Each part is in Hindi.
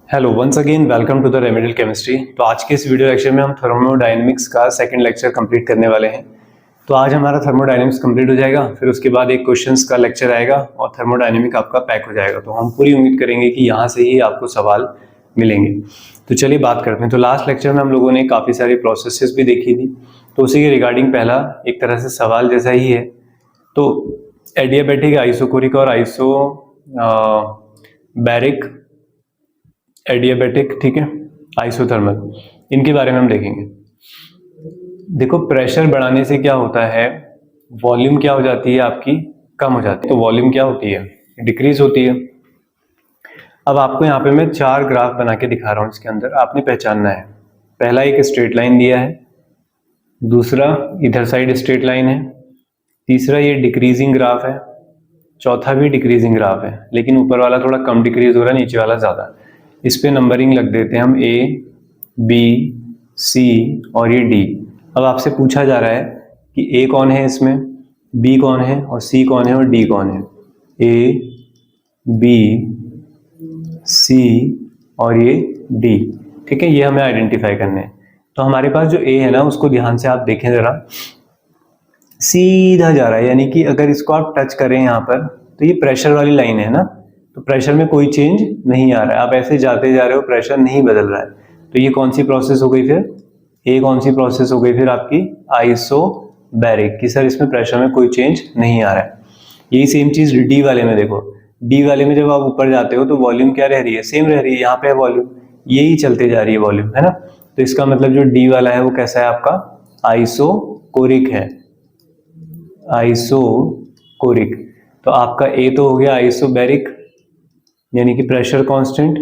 Hello once again welcome to the remedial chemistry. तो आज के इस वीडियो लेक्चर में हम थर्मोडायनेमिक्स का सेकंड लेक्चर कंप्लीट करने वाले हैं। तो आज हमारा थर्मोडायनेमिक्स कंप्लीट हो जाएगा, फिर उसके बाद एक क्वेश्चंस का लेक्चर आएगा और थर्मोडायनेमिक आपका पैक हो जाएगा। तो हम पूरी उम्मीद करेंगे कि यहाँ से ही आपको सवाल मिलेंगे। तो चलिए बात करते हैं। तो लास्ट लेक्चर में हम लोगों ने काफ़ी सारी प्रोसेसेस भी देखी थी, तो उसी के रिगार्डिंग पहला एक तरह से सवाल जैसा ही है। तो एडियाबैटिक, आइसोकोरिक और आइसो बैरिक, एडियाबैटिक, ठीक है, आइसोथर्मल, इनके बारे में हम देखेंगे। देखो, प्रेशर बढ़ाने से क्या होता है, वॉल्यूम क्या हो जाती है आपकी, कम हो जाती है। तो वॉल्यूम क्या होती है, डिक्रीज होती है। अब आपको यहाँ पे मैं 4 ग्राफ बना के दिखा रहा हूँ, इसके अंदर आपने पहचानना है। पहला एक स्ट्रेट लाइन दिया है, दूसरा इधर साइड स्ट्रेट लाइन है, तीसरा ये डिक्रीजिंग ग्राफ है, चौथा भी डिक्रीजिंग ग्राफ है, लेकिन ऊपर वाला थोड़ा कम डिक्रीज हो रहा है, नीचे वाला ज़्यादा। इस पे नंबरिंग लग देते हैं हम, ए, बी, सी और ये डी। अब आपसे पूछा जा रहा है कि ए कौन है इसमें, बी कौन है और सी कौन है और डी कौन है। ए, बी, सी और ये डी, ठीक है, ये हमें आइडेंटिफाई करने हैं। तो हमारे पास जो ए है ना, उसको ध्यान से आप देखें जरा, सीधा जा रहा है, यानी कि अगर इसको आप टच करें यहाँ पर तो ये प्रेशर वाली लाइन है ना, तो प्रेशर में कोई चेंज नहीं आ रहा है। आप ऐसे जाते जा रहे हो, प्रेशर नहीं बदल रहा है। तो ये कौन सी प्रोसेस हो गई फिर, ये कौन सी प्रोसेस हो गई फिर आपकी, आइसोबैरिक की। सर इसमें प्रेशर में कोई चेंज नहीं आ रहा है। यही सेम चीज डी वाले में देखो, डी वाले में जब आप ऊपर जाते हो तो वॉल्यूम क्या रह रही है, सेम रह रही है। यहाँ पे वॉल्यूम यही चलते जा रही है वॉल्यूम, है ना। तो इसका मतलब जो डी वाला है वो कैसा है आपका, आइसोकोरिक है, आइसोकोरिक। तो आपका ए तो हो गया आइसोबैरिक, यानी कि प्रेशर कांस्टेंट,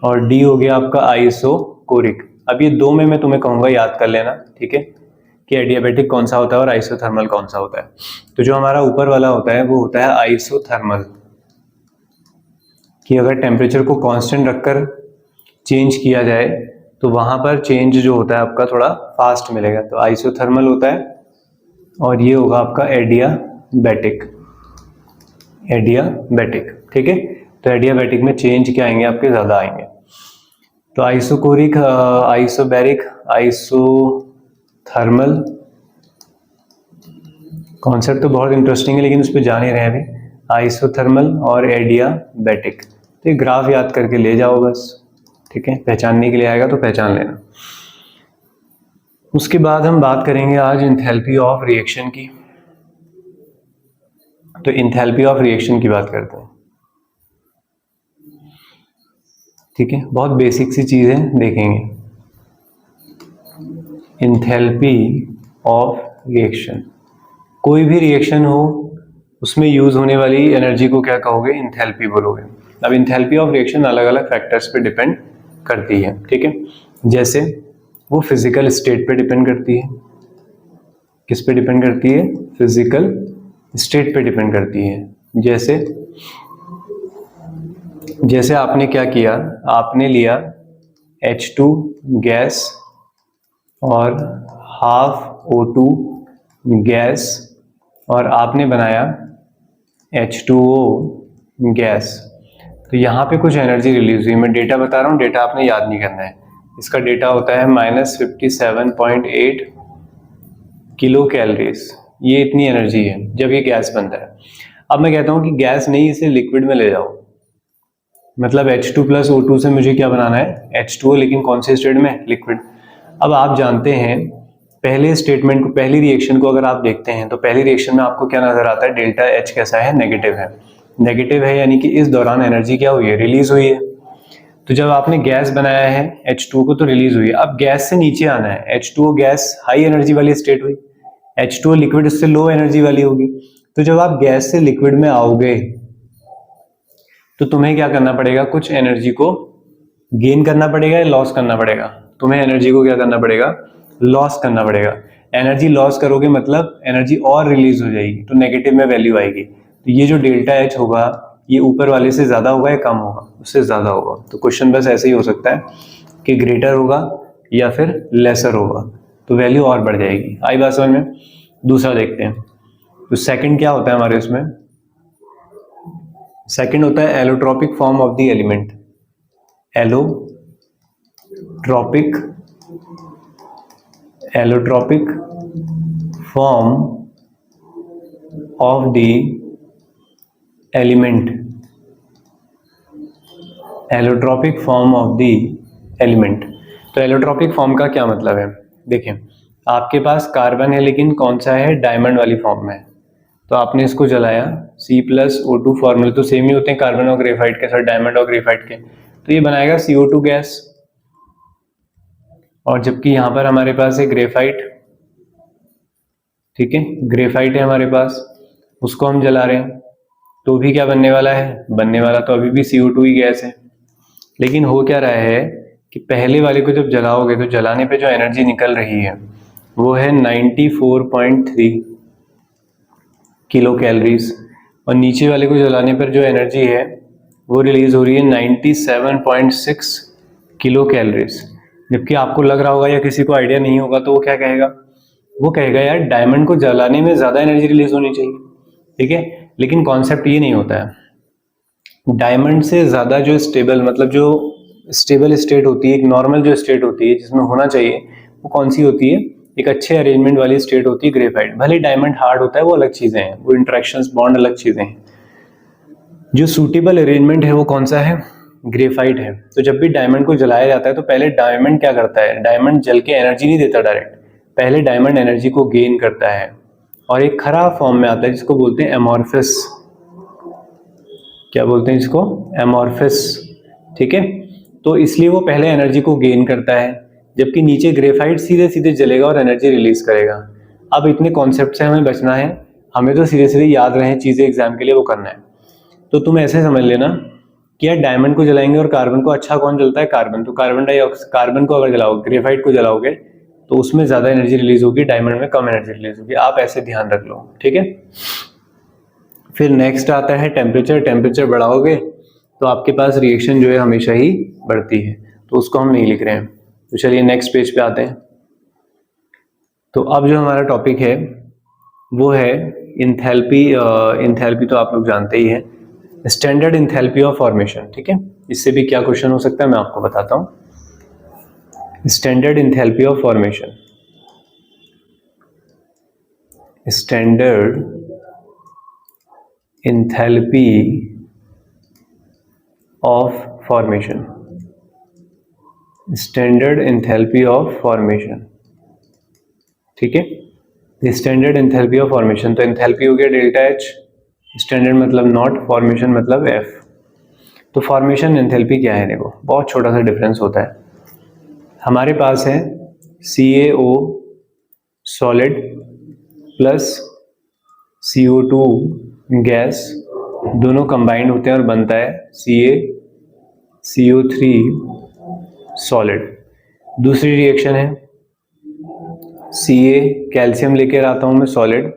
और डी हो गया आपका आइसोकोरिक। अब ये दो में मैं तुम्हें कहूंगा याद कर लेना, ठीक है, कि एडियाबैटिक कौन सा होता है और आइसोथर्मल कौन सा होता है। तो जो हमारा ऊपर वाला होता है वो होता है आइसोथर्मल, कि अगर टेम्परेचर को कांस्टेंट रखकर चेंज किया जाए तो वहां पर चेंज जो होता है आपका थोड़ा फास्ट मिलेगा, तो आइसोथर्मल होता है। और ये होगा आपका एडियाबैटिक, एडियाबैटिक, ठीक है। तो एडियाबैटिक में चेंज क्या आएंगे आपके, ज्यादा आएंगे। तो आइसोकोरिक, आइसोबैरिक, आइसोथर्मल, कॉन्सेप्ट तो बहुत इंटरेस्टिंग है लेकिन उस पर जा नहीं रहे हैं अभी। आइसोथर्मल और एडियाबैटिक, तो ये ग्राफ याद करके ले जाओ बस, ठीक है, पहचानने के लिए आएगा तो पहचान लेना। उसके बाद हम बात करेंगे आज इंथैल्पी ऑफ रिएक्शन की। तो इंथैल्पी ऑफ रिएक्शन की बात करते हैं, ठीक है, बहुत बेसिक सी चीजें देखेंगे। इंथैल्पी ऑफ रिएक्शन, कोई भी रिएक्शन हो उसमें यूज होने वाली एनर्जी को क्या कहोगे, इंथैल्पी बोलोगे। अब इंथैल्पी ऑफ रिएक्शन अलग अलग फैक्टर्स पे डिपेंड करती है, ठीक है। जैसे वो फिजिकल स्टेट पे डिपेंड करती है, किस पे डिपेंड करती है, फिजिकल स्टेट पे डिपेंड करती है। जैसे आपने क्या किया, आपने लिया H2 गैस और हाफ O2 गैस और आपने बनाया H2O गैस। तो यहाँ पे कुछ एनर्जी रिलीज हुई, मैं डेटा बता रहा हूँ, डेटा आपने याद नहीं करना है। इसका डेटा होता है -57.8 किलो कैलोरीज, ये इतनी एनर्जी है जब ये गैस बनता है। अब मैं कहता हूँ कि गैस नहीं, इसे लिक्विड में ले जाओ, मतलब H2 + O2 से मुझे क्या बनाना है, H2O, लेकिन कौन से स्टेट में, लिक्विड। अब आप जानते हैं पहले स्टेटमेंट को, पहली रिएक्शन को अगर आप देखते हैं तो पहली रिएक्शन में आपको क्या नजर आता है, डेल्टा H कैसा है, नेगेटिव है। नेगेटिव है यानी कि इस दौरान एनर्जी क्या हुई है, रिलीज हुई है। तो जब आपने गैस बनाया है H2O को तो रिलीज हुई है। अब गैस से नीचे आना है, H2O गैस हाई एनर्जी वाली स्टेट हुई, H2O लिक्विड उससे लो एनर्जी वाली होगी। तो जब आप गैस से लिक्विड में आओगे तो तुम्हें क्या करना पड़ेगा, कुछ एनर्जी को गेन करना पड़ेगा या लॉस करना पड़ेगा, तुम्हें एनर्जी को क्या करना पड़ेगा, लॉस करना पड़ेगा। एनर्जी लॉस करोगे मतलब एनर्जी और रिलीज हो जाएगी, तो नेगेटिव में वैल्यू आएगी। तो ये जो डेल्टा H होगा ये ऊपर वाले से ज्यादा होगा या कम होगा, उससे ज्यादा होगा। तो क्वेश्चन बस ऐसे ही हो सकता है कि ग्रेटर होगा या फिर लेसर होगा, तो वैल्यू और बढ़ जाएगी। आई बात समझ में। दूसरा देखते हैं, तो सेकंड क्या होता है हमारे उसमें, सेकंड होता है allotropic form of the element. Allotropic form of the element, allotropic form of the element. तो एलोट्रॉपिक फॉर्म का क्या मतलब है? देखिए, आपके पास कार्बन है लेकिन कौन सा है? डायमंड वाली फॉर्म में। तो आपने इसको जलाया, C+O2 फॉर्मूले तो सेम ही होते हैं कार्बन और ग्रेफाइट के, सर डायमंड और ग्रेफाइट के, तो ये बनाएगा CO2 गैस। और जबकि यहाँ पर हमारे पास है ग्रेफाइट, ठीक है, ग्रेफाइट है हमारे पास, उसको हम जला रहे हैं, तो भी क्या बनने वाला है? बनने वाला तो अभी भी CO2 ही गैस है। लेकिन हो क्या रहा है कि पहले वाले को जब जलाओगे तो जलाने पे जो एनर्जी निकल रही है वो है 94.3 किलो कैलोरीज, और नीचे वाले को जलाने पर जो एनर्जी है वो रिलीज हो रही है 97.6 किलो कैलोरीज। जबकि आपको लग रहा होगा या किसी को आइडिया नहीं होगा तो वो क्या कहेगा? वो कहेगा यार डायमंड को जलाने में ज़्यादा एनर्जी रिलीज होनी चाहिए, ठीक है। लेकिन कॉन्सेप्ट ये नहीं होता है। डायमंड से ज़्यादा जो स्टेबल, मतलब जो स्टेबल स्टेट होती है, एक नॉर्मल जो स्टेट होती है जिसमें होना चाहिए, वो कौन सी होती है? एक अच्छे अरेंजमेंट वाली स्टेट होती है ग्रेफाइट। भले डायमंड हार्ड होता है, वो अलग चीज़ें हैं, वो इंट्रैक्शंस बॉन्ड अलग चीज़ें हैं। जो सूटेबल अरेंजमेंट है वो कौन सा है? ग्रेफाइट है। तो जब भी डायमंड को जलाया जाता है तो पहले डायमंड क्या करता है? डायमंड जल के एनर्जी नहीं देता डायरेक्ट, पहले डायमंड एनर्जी को गेन करता है और एक खराब फॉर्म में आता है जिसको बोलते हैं एमॉर्फस। क्या बोलते हैं इसको? एमॉर्फस, ठीक है। तो इसलिए वो पहले एनर्जी को गेन करता है, जबकि नीचे ग्रेफाइट सीधे सीधे जलेगा और एनर्जी रिलीज करेगा। अब इतने कॉन्सेप्ट से हमें बचना है, हमें तो सीधे सीधे याद रहे चीज़ें एग्जाम के लिए, वो करना है। तो तुम ऐसे समझ लेना कि यार डायमंड को जलाएंगे और कार्बन को, अच्छा कौन जलता है? कार्बन। तो कार्बन को अगर जलाओगे, ग्रेफाइट को जलाओगे तो उसमें ज़्यादा एनर्जी रिलीज होगी, डायमंड में कम एनर्जी रिलीज होगी। आप ऐसे ध्यान रख लो, ठीक है। फिर नेक्स्ट आता है टेम्परेचर। टेम्परेचर बढ़ाओगे तो आपके पास रिएक्शन जो है हमेशा ही बढ़ती है, तो उसको हम नहीं लिख रहे हैं। तो चलिए नेक्स्ट पेज पे आते हैं। तो अब जो हमारा टॉपिक है वो है इंथैल्पी। इंथैल्पी तो आप लोग जानते ही हैं, स्टैंडर्ड इंथैल्पी ऑफ फॉर्मेशन, ठीक है। इससे भी क्या क्वेश्चन हो सकता है मैं आपको बताता हूँ। Standard enthalpy of formation, standard enthalpy of formation, standard enthalpy of formation, ठीक है। स्टैंडर्ड इंथैल्पी ऑफ फॉर्मेशन, तो इंथैल्पी हो गया डेल्टा एच, स्टैंडर्ड मतलब नॉट, फॉर्मेशन मतलब एफ। तो फॉर्मेशन एंथैल्पी क्या है? देखो बहुत छोटा सा डिफरेंस होता है। हमारे पास है CaO solid plus CO2 gas, दोनों कंबाइंड होते हैं और बनता है CaCO3 सॉलिड। दूसरी रिएक्शन है Ca, कैल्शियम लेकर आता हूं मैं सॉलिड,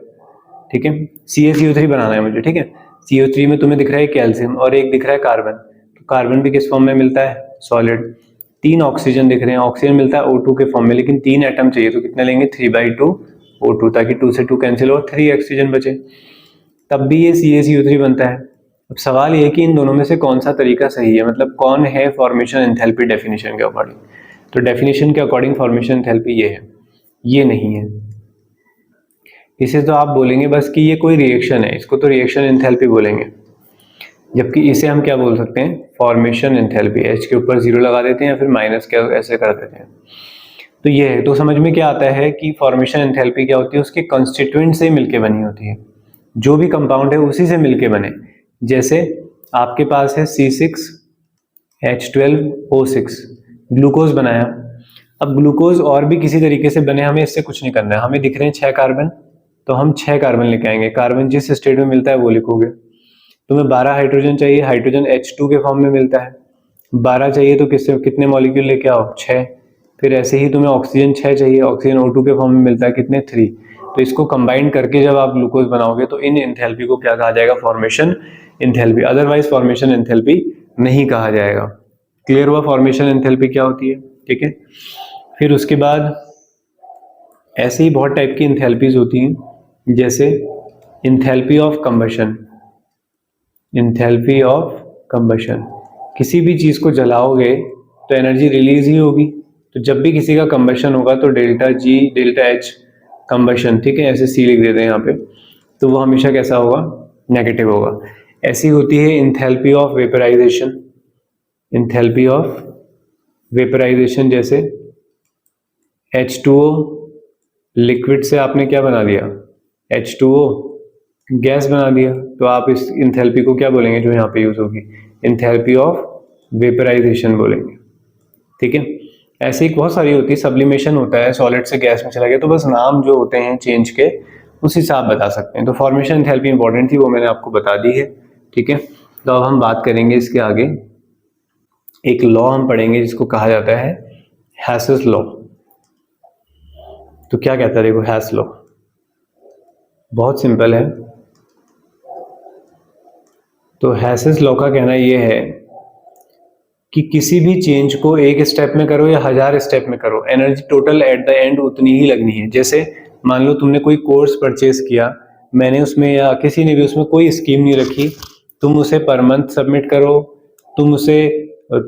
ठीक है। CaCO3 बनाना है मुझे, ठीक है। CO3 में तुम्हें दिख रहा है कैल्शियम और एक दिख रहा है कार्बन, तो कार्बन भी किस फॉर्म में मिलता है? सॉलिड। 3 ऑक्सीजन दिख रहे हैं, ऑक्सीजन मिलता है O2 के फॉर्म में, लेकिन 3 एटम चाहिए, तो कितने लेंगे? 3/2 O2, ताकि 2 से 2 कैंसिल हो, 3 ऑक्सीजन बचे, तब भी ये CaCO3 बनता है। अब सवाल ये है कि इन दोनों में से कौन सा तरीका सही है, मतलब कौन है फॉर्मेशन एंथैल्पी डेफिनेशन के अकॉर्डिंग। तो डेफिनेशन के अकॉर्डिंग फॉर्मेशन एंथैल्पी ये है, ये नहीं है। इसे तो आप बोलेंगे बस कि ये कोई रिएक्शन है, इसको तो रिएक्शन एंथैल्पी बोलेंगे, जबकि इसे हम क्या बोल सकते हैं? Formation enthalpy. H के ऊपर 0 लगा देते हैं या फिर माइनस क्या ऐसे कर देते हैं। तो ये है, तो समझ में क्या आता है कि फॉर्मेशन एंथैल्पी क्या होती है? उसके कंस्टिट्यूएंट से मिलके बनी होती है, जो भी कंपाउंड है उसी से मिलके बने। जैसे आपके पास है C6H12O6, ग्लूकोज बनाया। अब ग्लूकोज और भी किसी तरीके से बने, हमें इससे कुछ नहीं करना है। हमें दिख रहे हैं 6 कार्बन, तो हम 6 कार्बन लेके आएंगे, कार्बन जिस स्टेट में मिलता है वो लिखोगे। तुम्हें 12 हाइड्रोजन चाहिए, हाइड्रोजन H2 के फॉर्म में मिलता है, 12 चाहिए तो किससे कितने मॉलिक्यूल लेके आओ? 6। फिर ऐसे ही तुम्हें ऑक्सीजन 6 चाहिए, ऑक्सीजन O2 के फॉर्म में मिलता है, कितने? 3। तो इसको कंबाइन करके जब आप ग्लूकोज बनाओगे तो इन एंथैल्पी को क्या कहा जाएगा? Formation enthalpy, otherwise formation enthalpy नहीं कहा जाएगा। क्लियर हुआ फॉर्मेशन एंथैल्पी क्या होती है, ठीक है। फिर उसके बाद ऐसे ही बहुत टाइप की एंथैल्पीज होती हैं, जैसे enthalpy of combustion, enthalpy of combustion किसी भी चीज़ को जलाओगे तो एनर्जी रिलीज ही होगी। तो जब भी किसी का कंबशन होगा तो डेल्टा जी डेल्टा एच कंबशन, ठीक है, ऐसे सी लिख देते हैं यहाँ पे, तो वो हमेशा कैसा होगा, नेगेटिव होगा। ऐसी होती है enthalpy of vaporisation. Enthalpy of vaporisation जैसे H2O, लिक्विड से आपने क्या बना दिया, H2O गैस बना दिया, तो आप इस इंथैल्पी को क्या बोलेंगे जो यहाँ पे यूज होगी, इंथैल्पी ऑफ वेपराइजेशन बोलेंगे, ठीक है। ऐसे ही बहुत सारी होती है, सब्लिमेशन होता है, सॉलिड से गैस में चला गया, तो बस नाम जो होते हैं चेंज के उस हिसाब बता सकते हैं। तो फॉर्मेशन इंथैल्पी इंपॉर्टेंट थी, वो मैंने आपको बता दी है, ठीक है। तो अब हम बात करेंगे इसके आगे, एक लॉ हम पढ़ेंगे जिसको कहा जाता है हैसेस लॉ। तो क्या कहता है, देखो हैस लॉ बहुत सिंपल है। तो हैसेस लॉ का कहना यह है कि किसी भी चेंज को एक स्टेप में करो या 1000 स्टेप में करो, energy total at the end उतनी ही लगनी है। जैसे मान लो तुमने कोई कोर्स परचेज किया, मैंने उसमें या किसी ने भी उसमें कोई स्कीम नहीं रखी, तुम उसे पर मंथ सबमिट करो, तुम उसे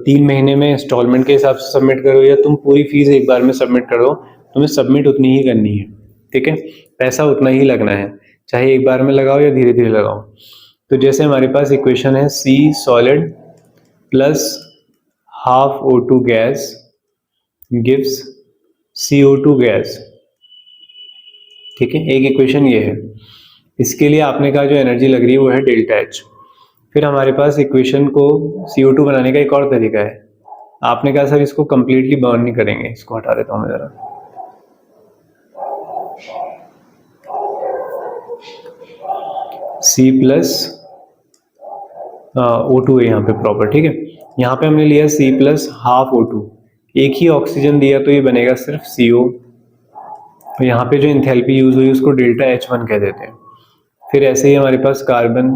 3 महीने में इंस्टॉलमेंट के हिसाब से सबमिट करो, या तुम पूरी फीस एक बार में सबमिट करो, तुम्हें सबमिट उतनी ही करनी है, ठीक है, पैसा उतना ही लगना है, चाहे एक बार में लगाओ या धीरे धीरे लगाओ। तो जैसे हमारे पास इक्वेशन है C solid plus half O2 gas gives CO2 gas, ठीक है, एक इक्वेशन ये है। इसके लिए आपने कहा जो एनर्जी लग रही है वो है डेल्टा एच। फिर हमारे पास इक्वेशन को CO2 बनाने का एक और तरीका है, आपने कहा सर इसको कंप्लीटली बर्न नहीं करेंगे, इसको हटा देता हूं मैं जरा, C प्लस O2 है यहाँ पे प्रॉपर, ठीक है। यहाँ पे हमने लिया C प्लस हाफ O2, एक ही ऑक्सीजन दिया तो ये बनेगा सिर्फ CO। तो यहाँ पे जो इंथैल्पी यूज हुई उसको डेल्टा H1 कह देते हैं। फिर ऐसे ही हमारे पास कार्बन,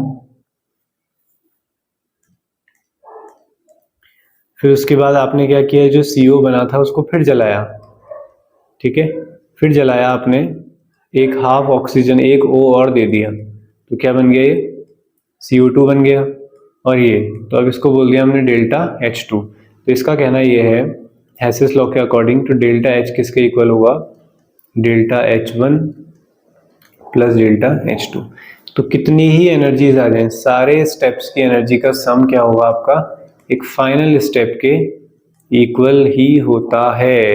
फिर उसके बाद आपने क्या किया, जो CO बना था उसको फिर जलाया, ठीक है, फिर जलाया आपने, एक हाफ ऑक्सीजन एक O और दे दिया, तो क्या बन गया, ये CO2 बन गया। और ये तो अब इसको बोल दिया हमने डेल्टा H2। तो इसका कहना ये है हैसेस लॉ के अकॉर्डिंग, तो डेल्टा H किसके इक्वल होगा, delta H1 plus delta H2। तो कितनी ही एनर्जीज आ जाए, सारे स्टेप्स की एनर्जी का सम क्या होगा आपका, एक फाइनल स्टेप के इक्वल ही होता है।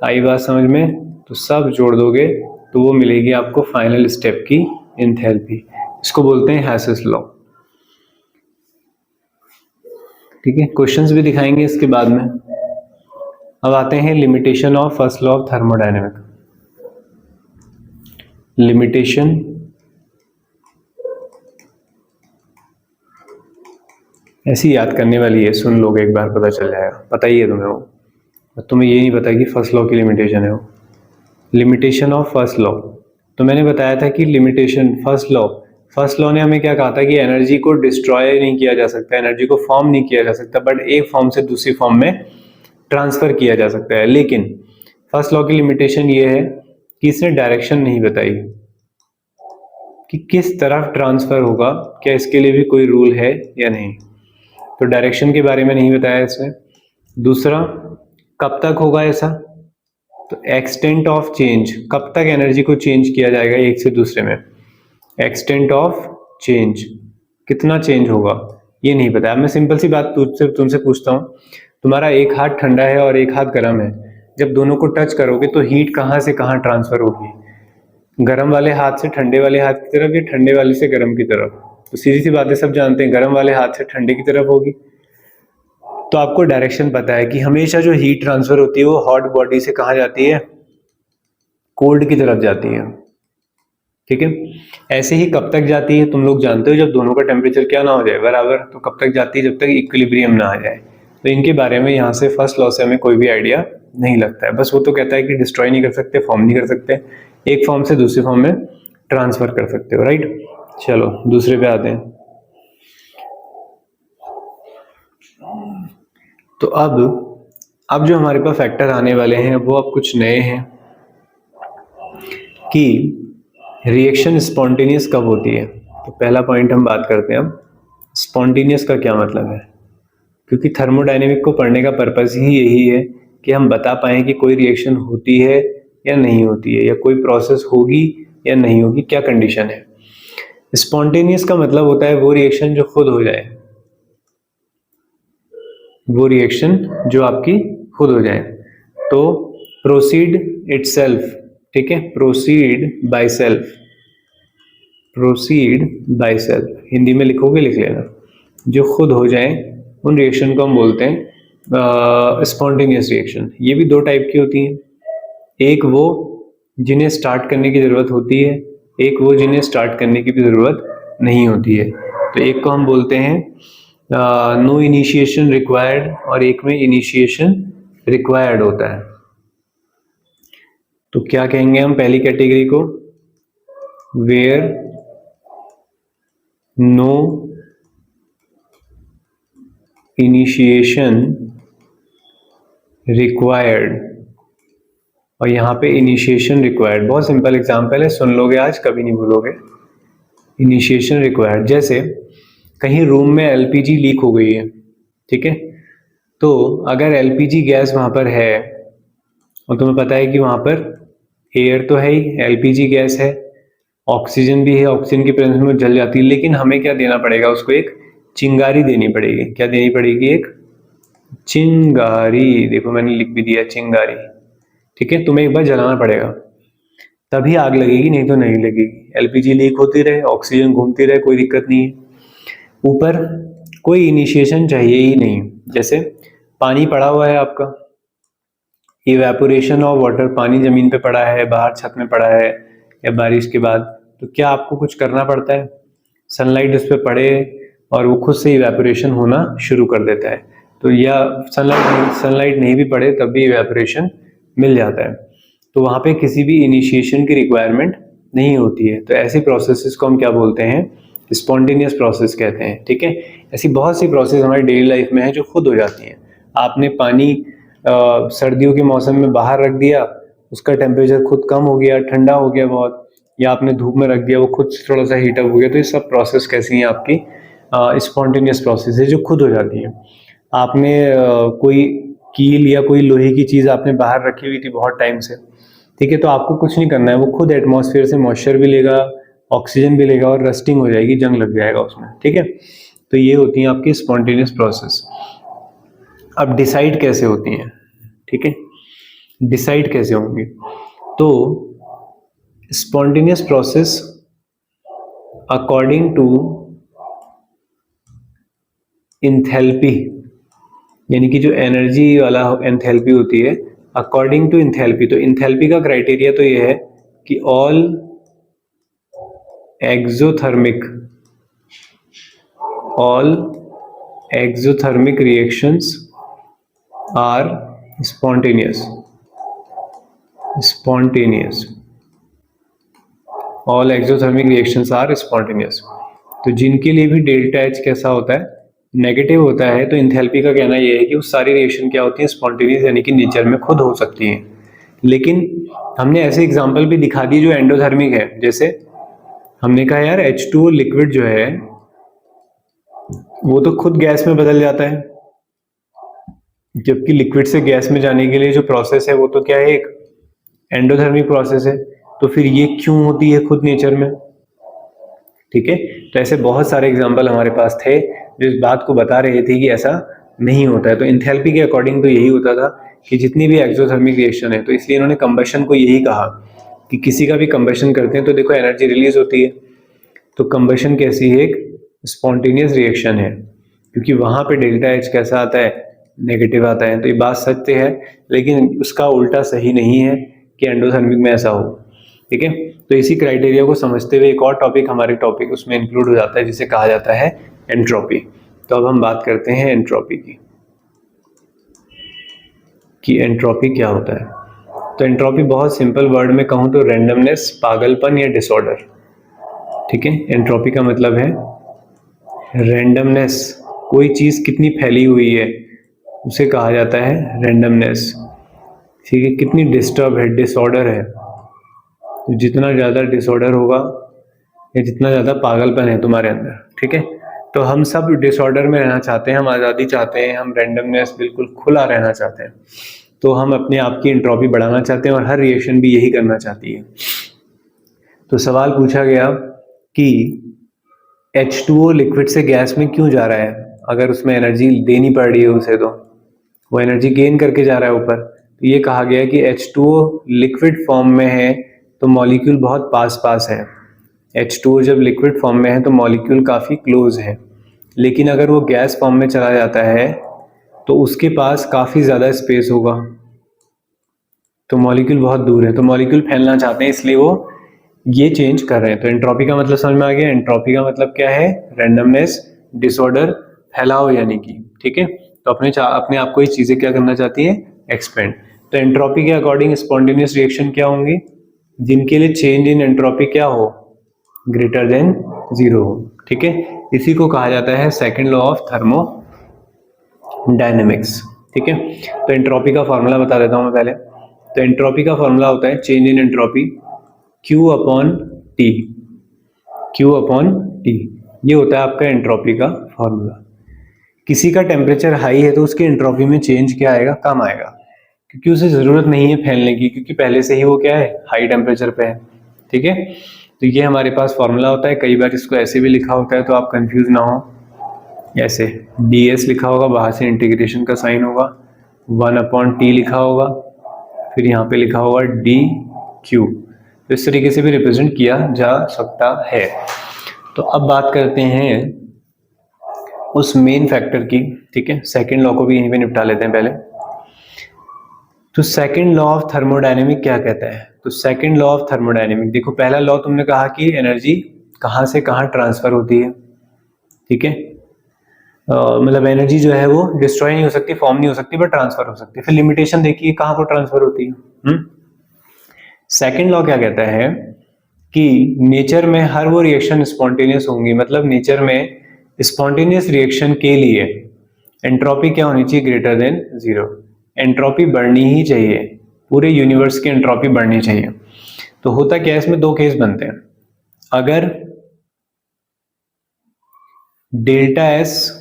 आई बात समझ में, तो सब जोड़ दोगे तो वो मिलेगी आपको फाइनल स्टेप की इंथैल्पी, इसको बोलते हैं हैसेस लॉ, ठीक है। क्वेश्चंस भी दिखाएंगे इसके बाद में। अब आते हैं limitation of first law of thermodynamic. Limitation ऐसी याद करने वाली है, सुन लोगे एक बार पता चल जाएगा, पता ही है तुम्हें वो, तुम्हें ये नहीं पता कि फर्स्ट लॉ की लिमिटेशन है वो। लिमिटेशन ऑफ फर्स्ट लॉ, तो मैंने बताया था कि लिमिटेशन फर्स्ट लॉ ने हमें क्या कहा था कि एनर्जी को डिस्ट्रॉय नहीं किया जा सकता, एनर्जी को फॉर्म नहीं किया जा सकता, बट एक फॉर्म से दूसरी फॉर्म में ट्रांसफर किया जा सकता है। लेकिन फर्स्ट लॉ की लिमिटेशन ये है कि इसने डायरेक्शन नहीं बताई कि किस तरफ ट्रांसफर होगा, क्या इसके लिए भी कोई रूल है या नहीं, तो डायरेक्शन के बारे में नहीं बताया इसने। दूसरा, कब तक होगा ऐसा, तो एक्सटेंट ऑफ चेंज, कब तक एनर्जी को चेंज किया जाएगा एक से दूसरे में, एक्सटेंट ऑफ चेंज, कितना चेंज होगा ये नहीं पता। मैं सिंपल सी बात तुमसे पूछता हूँ, तुम्हारा एक हाथ ठंडा है और एक हाथ गर्म है, जब दोनों को टच करोगे तो हीट कहाँ से कहाँ ट्रांसफर होगी, गर्म वाले हाथ से ठंडे वाले हाथ की तरफ या ठंडे वाले से गर्म की तरफ, तो सीधी सी बातें सब जानते हैं, गर्म वाले हाथ से ठंडे की तरफ होगी। तो आपको डायरेक्शन पता है कि हमेशा जो हीट ट्रांसफर होती है वो हॉट बॉडी से कहाँ जाती है, कोल्ड की तरफ जाती है, ठीक है। ऐसे ही कब तक जाती है तुम लोग जानते हो, जब दोनों का टेम्परेचर क्या ना हो जाए बराबर, तो कब तक जाती है, जब तक इक्विलिब्रियम ना आ जाए। तो इनके बारे में यहाँ से फर्स्ट लॉ से हमें कोई भी आइडिया नहीं लगता है, बस वो तो कहता है कि डिस्ट्रॉय नहीं कर सकते, फॉर्म नहीं कर सकते, एक फॉर्म से दूसरी फॉर्म में ट्रांसफर कर सकते हो, राइट। चलो दूसरे पे आते हैं। तो अब जो हमारे पास फैक्टर आने वाले हैं वो अब कुछ नए हैं कि रिएक्शन स्पॉन्टेनियस कब होती है। तो पहला पॉइंट हम बात करते हैं अब, स्पॉन्टेनियस का क्या मतलब है। क्योंकि थर्मोडायनेमिक को पढ़ने का पर्पस ही यही है कि हम बता पाएँ कि कोई रिएक्शन होती है या नहीं होती है, या कोई प्रोसेस होगी या नहीं होगी, क्या कंडीशन है। स्पॉन्टेनियस का मतलब होता है वो रिएक्शन जो खुद हो जाए, वो रिएक्शन जो आपकी खुद हो जाए। तो प्रोसीड इटसेल्फ, ठीक है, proceed by self, proceed by self, Hindi में लिखोगे लिख लेना, जो खुद हो जाए उन रिएक्शन को हम बोलते हैं स्पॉन्टेनियस रिएक्शन। ये भी दो टाइप की होती हैं, एक वो जिन्हें स्टार्ट करने की ज़रूरत होती है, एक वो जिन्हें स्टार्ट करने की भी ज़रूरत नहीं होती है। तो एक को हम बोलते हैं नो इनिशिएशन रिक्वायर्ड, और एक में इनिशिएशन रिक्वायर्ड होता है। तो क्या कहेंगे हम पहली कैटेगरी को, वेयर नो इनिशिएशन रिक्वायर्ड, और यहाँ पे इनिशिएशन रिक्वायर्ड। बहुत सिंपल एग्जांपल है, सुन लोगे आज, कभी नहीं भूलोगे। इनिशिएशन रिक्वायर्ड, जैसे कहीं रूम में एलपीजी लीक हो गई है, ठीक है, तो अगर एलपीजी गैस वहाँ पर है और तुम्हें पता है कि वहाँ पर एयर तो है ही, एलपीजी गैस है, ऑक्सीजन भी है, ऑक्सीजन की प्रेजेंस में जल जाती है, लेकिन हमें क्या देना पड़ेगा, उसको एक चिंगारी देनी पड़ेगी। क्या देनी पड़ेगी, एक चिंगारी। देखो मैंने लिख भी दिया चिंगारी, ठीक है, तुम्हें एक बार जलाना पड़ेगा, तभी आग लगेगी, नहीं तो नहीं लगेगी। एलपीजी लीक होती रहे, ऑक्सीजन घूमती रहे, कोई दिक्कत नहीं है। ऊपर कोई इनिशिएशन चाहिए ही नहीं, जैसे पानी पड़ा हुआ है आपका, इवेपोरेशन ऑफ वाटर, पानी जमीन पे पड़ा है, बाहर छत में पड़ा है या बारिश के बाद, तो क्या आपको कुछ करना पड़ता है, सनलाइट उस पर पड़े और वो खुद से इवेपोरेशन होना शुरू कर देता है। तो या सनलाइट नहीं भी पड़े तब भी इवेपोरेशन मिल जाता है। तो वहाँ पे किसी भी इनिशिएशन की रिक्वायरमेंट नहीं होती है। तो ऐसी प्रोसेसेस को हम क्या बोलते हैं, स्पॉन्टेनियस प्रोसेस कहते हैं, ठीक है। ऐसी बहुत सी प्रोसेस हमारी डेली लाइफ में है जो खुद हो जाती हैं। आपने पानी सर्दियों के मौसम में बाहर रख दिया, उसका टेम्परेचर खुद कम हो गया, ठंडा हो गया बहुत, या आपने धूप में रख दिया, वो खुद थोड़ा सा हीटअप हो गया। तो ये सब प्रोसेस कैसी हैं, आपकी स्पॉन्टेनियस प्रोसेस है जो खुद हो जाती है। आपने कोई कील या कोई लोहे की चीज़ आपने बाहर रखी हुई थी बहुत टाइम से, ठीक है, तो आपको कुछ नहीं करना है, वो खुद एटमॉस्फेयर से मॉइस्चर भी लेगा, ऑक्सीजन भी लेगा और रस्टिंग हो जाएगी, जंग लग जाएगा उसमें, ठीक है। तो ये होती है आपकी स्पॉन्टेनियस प्रोसेस। अब डिसाइड कैसे होती हैं, ठीक है, डिसाइड कैसे होंगी, तो spontaneous process according to enthalpy, यानी कि जो एनर्जी वाला एंथैल्पी होती है, अकॉर्डिंग टू इंथैल्पी। तो इंथैल्पी का क्राइटेरिया तो ये है कि all exothermic reactions are spontaneous, all exothermic reactions are spontaneous. तो जिनके लिए भी डेल्टा एच कैसा होता है, नेगेटिव होता है, तो इंथैल्पी का कहना यह है कि वो सारी रिएक्शन क्या होती हैं, स्पॉन्टेनियस, यानी कि नेचर में खुद हो सकती हैं। लेकिन हमने ऐसे एग्जांपल भी दिखा दिए जो एंडोथर्मिक है, जैसे हमने कहा यार H2O लिक्विड जो है वो तो खुद गैस में बदल जाता है, जबकि लिक्विड से गैस में जाने के लिए जो प्रोसेस है वो तो क्या है, एक एंडोथर्मिक प्रोसेस है। तो फिर ये क्यों होती है खुद नेचर में, ठीक है। तो ऐसे बहुत सारे एग्जांपल हमारे पास थे जो इस बात को बता रहे थे कि ऐसा नहीं होता है। तो इंथैल्पी के अकॉर्डिंग तो यही होता था कि जितनी भी एक्सोथर्मिक रिएक्शन है, तो इसलिए इन्होंने कंबशन को यही कहा कि किसी का भी कंबशन करते हैं तो देखो एनर्जी रिलीज होती है। तो कंबशन कैसी है, एक स्पॉन्टेनियस रिएक्शन है, क्योंकि वहां पे डेल्टा एच कैसा आता है, नेगेटिव आता है। तो ये बात सत्य है, लेकिन उसका उल्टा सही नहीं है कि एंडोथर्मिक में ऐसा हो, ठीक है। तो इसी क्राइटेरिया को समझते हुए एक और टॉपिक हमारे टॉपिक उसमें इंक्लूड हो जाता है जिसे कहा जाता है एंट्रोपी। तो अब हम बात करते हैं एंट्रोपी की, कि एंट्रोपी क्या होता है। तो एंट्रोपी बहुत सिंपल वर्ड में कहूँ तो रैंडमनेस, पागलपन या डिसऑर्डर, ठीक है। एंट्रोपी का मतलब है रैंडमनेस, कोई चीज़ कितनी फैली हुई है उसे कहा जाता है रैंडमनेस, ठीक है। कितनी डिस्टर्ब है, डिसऑर्डर है। जितना ज़्यादा डिसऑर्डर होगा या जितना ज़्यादा पागलपन है तुम्हारे अंदर, ठीक है, तो हम सब डिसऑर्डर में रहना चाहते हैं, हम आज़ादी चाहते हैं, हम रैंडमनेस बिल्कुल खुला रहना चाहते हैं, तो हम अपने आप की एंट्रोपी बढ़ाना चाहते हैं और हर रिएक्शन भी यही करना चाहती है। तो सवाल पूछा गया कि H2O लिक्विड से गैस में क्यों जा रहा है, अगर उसमें एनर्जी देनी पड़ रही है उसे, तो वो एनर्जी गेन करके जा रहा है ऊपर। तो ये कहा गया कि H2O लिक्विड फॉर्म में है तो मॉलिक्यूल बहुत पास पास है। H2O जब लिक्विड फॉर्म में है तो मॉलिक्यूल काफ़ी क्लोज है, लेकिन अगर वो गैस फॉर्म में चला जाता है तो उसके पास काफ़ी ज़्यादा स्पेस होगा, तो मॉलिक्यूल बहुत दूर है, तो मॉलिक्यूल फैलना चाहते हैं, इसलिए वो ये चेंज कर रहे हैं। तो एंट्रोपी का मतलब समझ में आ गया। एंट्रोपी का मतलब क्या है? रैंडमनेस, डिसऑर्डर, फैलाव यानी कि, ठीक है। तो अपने आप को ये चीज़ें क्या करना चाहती है? एक्सपेंड। तो एंट्रोपी के अकॉर्डिंग स्पॉन्टेनियस रिएक्शन क्या होंगी? जिनके लिए चेंज इन एंट्रोपी क्या हो? ग्रेटर देन जीरो हो, ठीक है। इसी को कहा जाता है सेकेंड लॉ ऑफ थर्मोडायनेमिक्स, ठीक है। तो एंट्रोपी का फॉर्मूला बता देता हूं मैं पहले। तो एंट्रोपी का फॉर्मूला होता है change in entropy Q upon T, Q upon T, ये होता है आपका एंट्रोपी का फॉर्मूला। किसी का टेम्परेचर हाई है तो उसकी एंट्रोपी में चेंज क्या आएगा? कम आएगा, क्योंकि उसे जरूरत नहीं है फैलने की, क्योंकि पहले से ही वो क्या है? हाई टेम्परेचर पे है, ठीक है। तो ये हमारे पास फॉर्मूला होता है। कई बार इसको ऐसे भी लिखा होता है तो आप कंफ्यूज ना हो, ऐसे ds लिखा होगा, बाहर से इंटीग्रेशन का साइन होगा, 1 अपॉन टी लिखा होगा, फिर यहाँ पे लिखा होगा dq। तो इस तरीके से भी रिप्रेजेंट किया जा सकता है। तो अब बात करते हैं उस मेन फैक्टर की, ठीक है। सेकेंड लॉ को भी यहीं पे निपटा लेते हैं पहले। तो सेकेंड लॉ ऑफ थर्मोडायनेमिक क्या कहता है? तो सेकेंड लॉ ऑफ थर्मोडायनेमिक, देखो पहला लॉ तुमने कहा कि एनर्जी कहाँ से कहाँ ट्रांसफर होती है, ठीक है। मतलब एनर्जी जो है वो डिस्ट्रॉय नहीं हो सकती, फॉर्म नहीं हो सकती, बट ट्रांसफर हो सकती है। फिर लिमिटेशन देखिए कहाँ पर ट्रांसफर होती है। सेकेंड लॉ क्या कहता है कि नेचर में हर वो रिएक्शन स्पॉन्टेनियस होंगी, मतलब नेचर में स्पॉन्टेनियस रिएक्शन के लिए एंट्रोपी क्या होनी चाहिए? Greater than zero. एंट्रोपी बढ़नी ही चाहिए, पूरे यूनिवर्स की एंट्रोपी बढ़नी चाहिए। तो होता क्या है इसमें? दो केस बनते हैं। अगर डेल्टा एस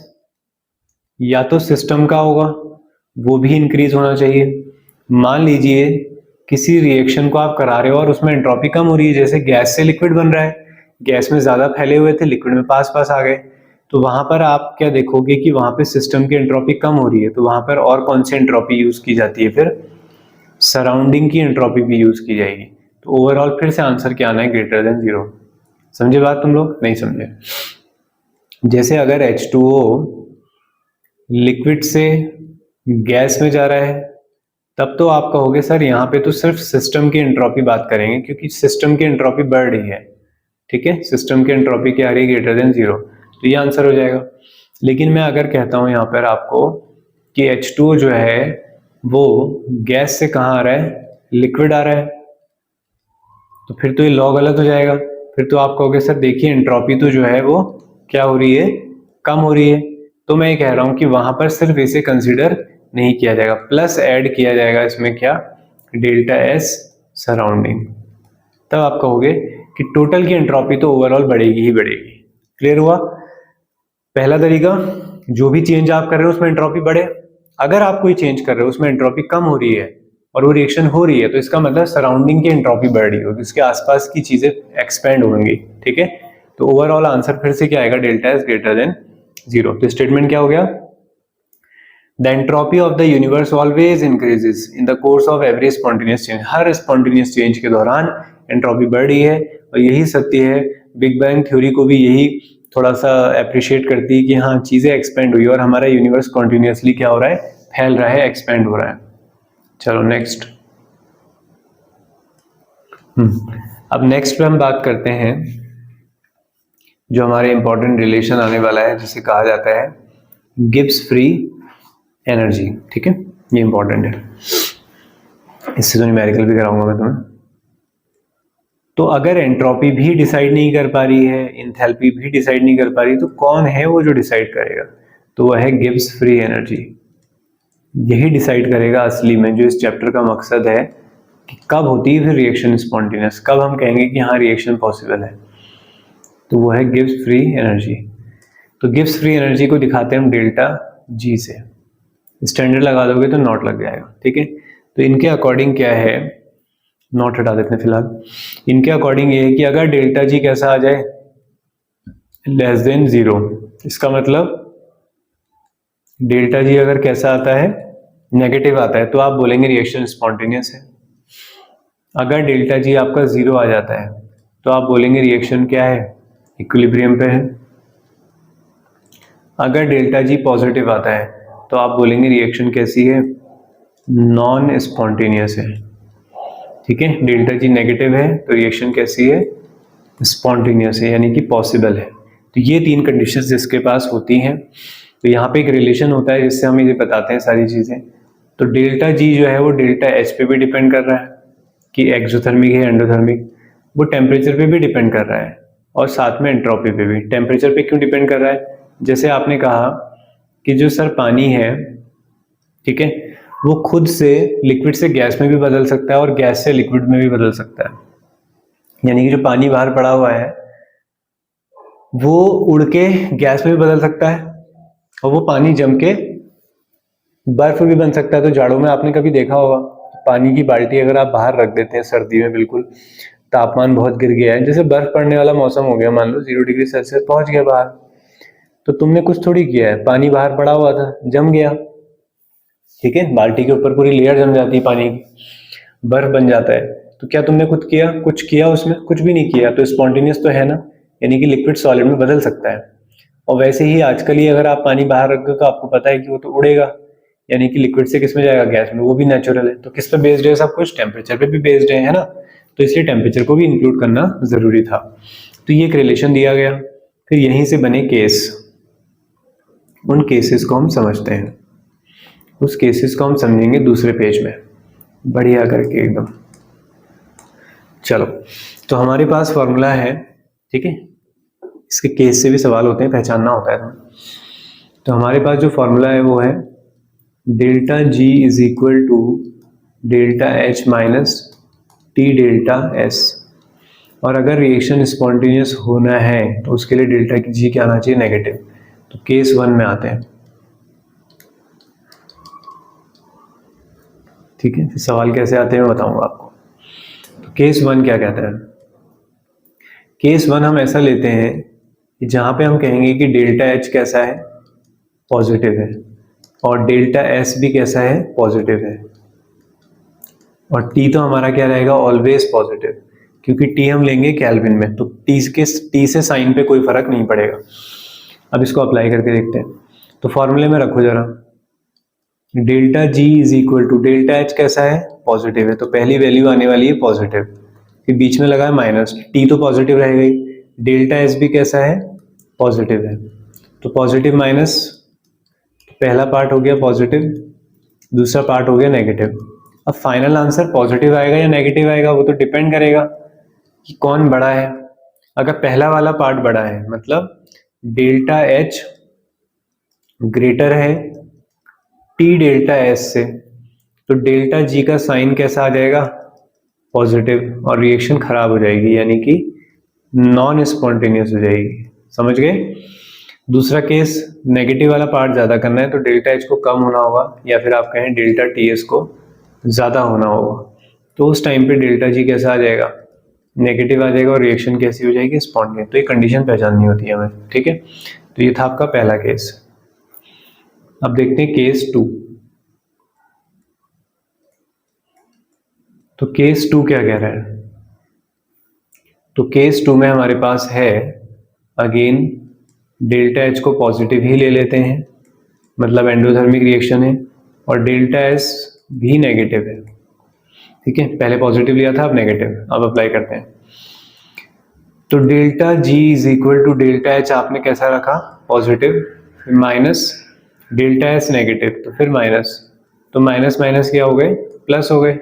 या तो सिस्टम का होगा, वो भी इंक्रीज होना चाहिए। मान लीजिए किसी रिएक्शन को आप करा रहे हो और उसमें एंट्रोपी कम हो रही है, जैसे गैस से लिक्विड बन रहा है, गैस में ज्यादा फैले हुए थे, लिक्विड में पास पास आ गए, तो वहां पर आप क्या देखोगे कि वहां पे सिस्टम की एंट्रोपी कम हो रही है, तो वहां पर और कौन सी एंट्रोपी यूज की जाती है? फिर सराउंडिंग की एंट्रोपी भी यूज की जाएगी। तो ओवरऑल फिर से आंसर क्या आना है? Greater than zero. समझे बात तुम लोग? नहीं समझे? जैसे अगर H2O लिक्विड से गैस में जा रहा है, तब तो आप कहोगे सर यहाँ पे तो सिर्फ सिस्टम की एंट्रोपी बात करेंगे, क्योंकि सिस्टम की एंट्रोपी बढ़ रही है, ठीक है। सिस्टम की एंट्रोपी क्या आ रही है? ग्रेटर देन जीरो, तो ये आंसर हो जाएगा। लेकिन मैं अगर कहता हूँ यहाँ पर आपको कि H2O जो है वो गैस से कहाँ आ रहा है? लिक्विड आ रहा है, तो फिर तो ये लॉ गलत हो जाएगा। फिर तो आप कहोगे सर देखिए एंट्रोपी तो जो है वो क्या हो रही है? कम हो रही है। तो मैं ये कह रहा हूं कि वहां पर सिर्फ इसे कंसीडर नहीं किया जाएगा, प्लस ऐड किया जाएगा इसमें क्या? Delta S surrounding. तब आप कहोगे कि टोटल की एंट्रोपी तो ओवरऑल बढ़ेगी ही बढ़ेगी। क्लियर हुआ? पहला तरीका, जो भी चेंज आप कर रहे हो उसमें एंट्रोपी बढ़े। अगर आप कोई चेंज कर रहे हो उसमें एंट्रोपी कम हो रही है और वो रिएक्शन हो रही है, तो इसका मतलब सराउंडिंग की एंट्रोपी बढ़ रही होगी, उसके आसपास की चीजें एक्सपेंड होंगी, ठीक है। तो ओवरऑल आंसर फिर से क्या आएगा? Delta S greater than zero. तो स्टेटमेंट क्या हो गया? The entropy of the universe always increases in the course of every spontaneous change. Her spontaneous change के दौरान एंट्रोपी बढ़ रही है, और यही सत्य है। बिग बैंग थ्योरी को भी यही थोड़ा सा अप्रिशिएट करती है कि हाँ चीजें एक्सपेंड हुई और हमारा यूनिवर्स कॉन्टिन्यूसली क्या हो रहा है? फैल रहा है, एक्सपेंड हो रहा है। चलो नेक्स्ट। अब नेक्स्ट पे हम बात करते हैं जो हमारे इंपॉर्टेंट रिलेशन आने वाला है, जिसे कहा जाता है गिब्स फ्री एनर्जी, ठीक है। ये इंपॉर्टेंट है, इससे तो न्यूमेरिकल भी कराऊंगा मैं तुम्हें। तो अगर एंट्रोपी भी डिसाइड नहीं कर पा रही है, इंथैल्पी भी डिसाइड नहीं कर पा रही, तो कौन है वो जो डिसाइड करेगा? तो वह है गिब्स फ्री एनर्जी। यही डिसाइड करेगा असली में, जो इस चैप्टर का मकसद है कि कब होती है फिर रिएक्शन स्पॉन्टेनियस, कब हम कहेंगे कि हाँ रिएक्शन पॉसिबल है। तो वो है गिब्स फ्री एनर्जी। तो गिब्स फ्री एनर्जी को दिखाते हैं हम डेल्टा जी से, स्टैंडर्ड लगा दोगे तो नॉट लग जाएगा, ठीक है। तो इनके अकॉर्डिंग क्या है, नॉट हटा देते हैं फिलहाल। इनके अकॉर्डिंग ये है कि अगर डेल्टा जी कैसा आ जाए, लेस देन 0, इसका मतलब डेल्टा जी अगर कैसा आता है, नेगेटिव आता है, तो आप बोलेंगे रिएक्शन स्पॉन्टेनियस है। अगर डेल्टा जी आपका 0 आ जाता है तो आप बोलेंगे रिएक्शन क्या है, इक्विलिब्रियम पे है। अगर डेल्टा जी पॉजिटिव आता है तो आप बोलेंगे रिएक्शन कैसी है, नॉन स्पॉन्टेनियस है, ठीक है। डेल्टा जी नेगेटिव है तो रिएक्शन कैसी है, स्पॉन्टेनियस है, यानी कि पॉसिबल है। तो ये 3 कंडीशंस जिसके पास होती हैं, तो यहाँ पे एक रिलेशन होता है जिससे हम ये बताते हैं सारी चीज़ें। तो डेल्टा जी जो है वो डेल्टा एच पे भी डिपेंड कर रहा है कि एक्सोथर्मिक है एंडोथर्मिक, वो टेम्परेचर पे भी डिपेंड कर रहा है और साथ में एंट्रोपी पे भी। टेम्परेचर पे क्यों डिपेंड कर रहा है, जैसे आपने कहा कि जो सर पानी है, ठीक है, वो खुद से लिक्विड से गैस में भी बदल सकता है और गैस से लिक्विड में भी बदल सकता है। यानी कि जो पानी बाहर पड़ा हुआ है वो उड़ के गैस में भी बदल सकता है और वो पानी जम के बर्फ भी बन सकता है। तो जाड़ों में आपने कभी देखा होगा, पानी की बाल्टी अगर आप बाहर रख देते हैं सर्दी में, बिल्कुल तापमान बहुत गिर गया है, जैसे बर्फ पड़ने वाला मौसम हो गया, मान लो 0 डिग्री सेल्सियस पहुंच गया बाहर, तो तुमने कुछ थोड़ी किया है, पानी बाहर पड़ा हुआ था, जम गया, ठीक है। बाल्टी के ऊपर पूरी लेयर जम जाती है पानी की, बर्फ बन जाता है। तो क्या तुमने खुद किया, कुछ किया उसमें, कुछ भी नहीं किया, तो स्पॉन्टेनियस तो है ना, यानी कि लिक्विड सॉलिड में बदल सकता है। और वैसे ही आजकल ही अगर आप पानी बाहर रख दो तो आपको पता है कि वो तो उड़ेगा, यानी कि लिक्विड से किस में जाएगा, गैस में, वो भी नेचुरल है। तो किस पे बेस्ड है सब कुछ, टेम्परेचर पे भी बेस्ड है ना, तो इसलिए टेम्परेचर को भी इंक्लूड करना जरूरी था। तो ये एक रिलेशन दिया गया, फिर यहीं से बने केस, उन केसेस को हम समझते हैं, उस केसेस को हम समझेंगे दूसरे पेज में बढ़िया करके एकदम। चलो, तो हमारे पास फॉर्मूला है, ठीक है, इसके केस से भी सवाल होते हैं, पहचानना होता है। तो हमारे पास जो फॉर्मूला है वो है delta G is equal to delta H minus T delta S. और अगर रिएक्शन स्पॉन्टेनियस होना है तो उसके लिए डेल्टा की जी क्या आना चाहिए, नेगेटिव। तो केस 1 में आते हैं, ठीक है। फिर सवाल कैसे आते हैं मैं बताऊंगा आपको। तो केस 1 क्या कहता है, केस 1 हम ऐसा लेते हैं कि जहां पे हम कहेंगे कि डेल्टा एच कैसा है, पॉजिटिव है, और डेल्टा एस भी कैसा है, पॉजिटिव है, और टी तो हमारा क्या रहेगा, ऑलवेज पॉजिटिव, क्योंकि टी हम लेंगे केल्विन में, तो टी से साइन पे कोई फर्क नहीं पड़ेगा। अब इसको अप्लाई करके देखते हैं। तो फॉर्मूले में रखो जरा, delta G is equal to, delta H कैसा है, पॉजिटिव है, तो पहली वैल्यू आने वाली है पॉजिटिव, फिर बीच में लगा है माइनस, टी तो पॉजिटिव रह गई, डेल्टा एस भी कैसा है, पॉजिटिव है, तो पॉजिटिव माइनस, पहला पार्ट हो गया पॉजिटिव, दूसरा पार्ट हो गया नेगेटिव। अब फाइनल आंसर पॉजिटिव आएगा या नेगेटिव आएगा, वो तो डिपेंड करेगा कि कौन बड़ा है। अगर पहला वाला पार्ट बड़ा है, मतलब डेल्टा एच ग्रेटर है टी डेल्टा एस से, तो डेल्टा जी का साइन कैसा आ जाएगा, पॉजिटिव, और रिएक्शन खराब हो जाएगी, यानी कि नॉन स्पॉन्टेनियस हो जाएगी। समझ गए। दूसरा केस, नेगेटिव वाला पार्ट ज्यादा करना है, तो डेल्टा एच को कम होना होगा, या फिर आप कहें डेल्टा टी एस को ज्यादा होना होगा। तो उस टाइम पे डेल्टा जी कैसा आ जाएगा, नेगेटिव आ जाएगा, और रिएक्शन कैसी हो जाएगी, स्पॉन्टेनियस। तो ये कंडीशन पहचाननी होती है हमें, ठीक है। तो ये था आपका पहला केस। अब देखते हैं केस 2। तो केस 2 क्या कह रहा है, तो केस 2 में हमारे पास है अगेन डेल्टा एच को पॉजिटिव ही ले लेते हैं, मतलब एंडोथर्मिक रिएक्शन है, और डेल्टा एस भी नेगेटिव है, ठीक है। पहले पॉजिटिव लिया था, अब नेगेटिव। अब अप्लाई करते हैं। तो delta G is equal to delta H आपने कैसा रखा, पॉजिटिव, फिर माइनस डेल्टा एस नेगेटिव, तो फिर माइनस, तो माइनस माइनस क्या हो गए, प्लस हो गए।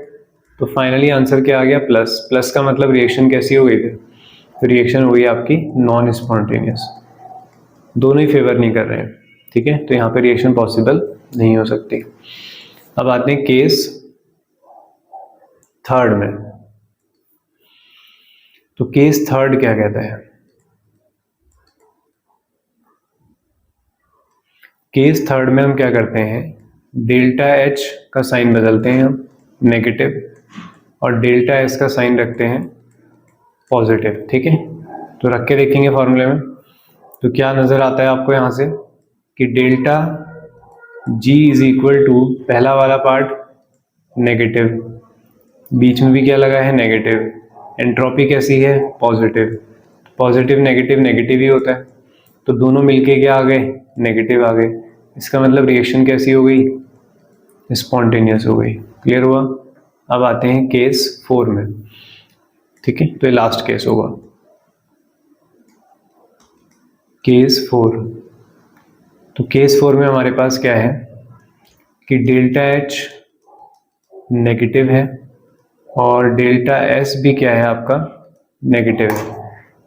तो फाइनली आंसर क्या आ गया, प्लस। प्लस का मतलब रिएक्शन कैसी हो गई थी, तो रिएक्शन हो गई आपकी नॉन स्पॉन्टेनियस। दोनों ही फेवर नहीं कर रहे हैं, ठीक है, तो यहाँ पे रिएक्शन पॉसिबल नहीं हो सकती। अब आते हैं केस 3 में। तो केस 3 क्या कहता है, केस थर्ड में हम क्या करते हैं, डेल्टा एच का साइन बदलते हैं हम नेगेटिव और डेल्टा एस का साइन रखते हैं पॉजिटिव। ठीक है, तो रख के देखेंगे फॉर्मूले में तो क्या नज़र आता है आपको यहाँ से कि delta G is equal to पहला वाला पार्ट नेगेटिव, बीच में भी क्या लगा है नेगेटिव, एंट्रोपी कैसी है पॉजिटिव, पॉजिटिव नेगेटिव ही होता है तो दोनों मिलके क्या आ गए नेगेटिव आ गए। इसका मतलब रिएक्शन कैसी हो गई, स्पॉन्टेनियस हो गई। क्लियर हुआ। अब आते हैं केस 4 में। ठीक है, तो ये लास्ट केस होगा केस 4। तो केस 4 में हमारे पास क्या है कि डेल्टा एच नेगेटिव है और डेल्टा एस भी क्या है आपका नेगेटिव है,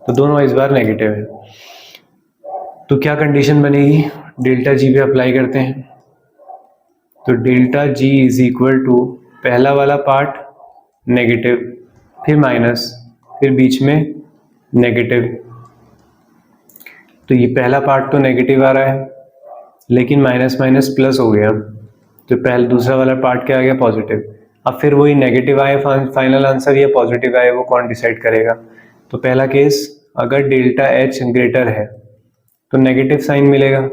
तो दोनों इस बार नेगेटिव है। तो क्या कंडीशन बनेगी, डेल्टा जी पे अप्लाई करते हैं तो delta G is equal to पहला वाला पार्ट नेगेटिव फिर माइनस फिर बीच में नेगेटिव। तो ये पहला पार्ट तो नेगेटिव आ रहा है लेकिन माइनस माइनस प्लस हो गया, तो पहले दूसरा वाला पार्ट क्या आ गया पॉजिटिव। अब फिर वही नेगेटिव आए फाइनल आंसर या पॉजिटिव आए वो कौन डिसाइड करेगा। तो पहला केस अगर डेल्टा एच ग्रेटर है तो नेगेटिव साइन मिलेगा,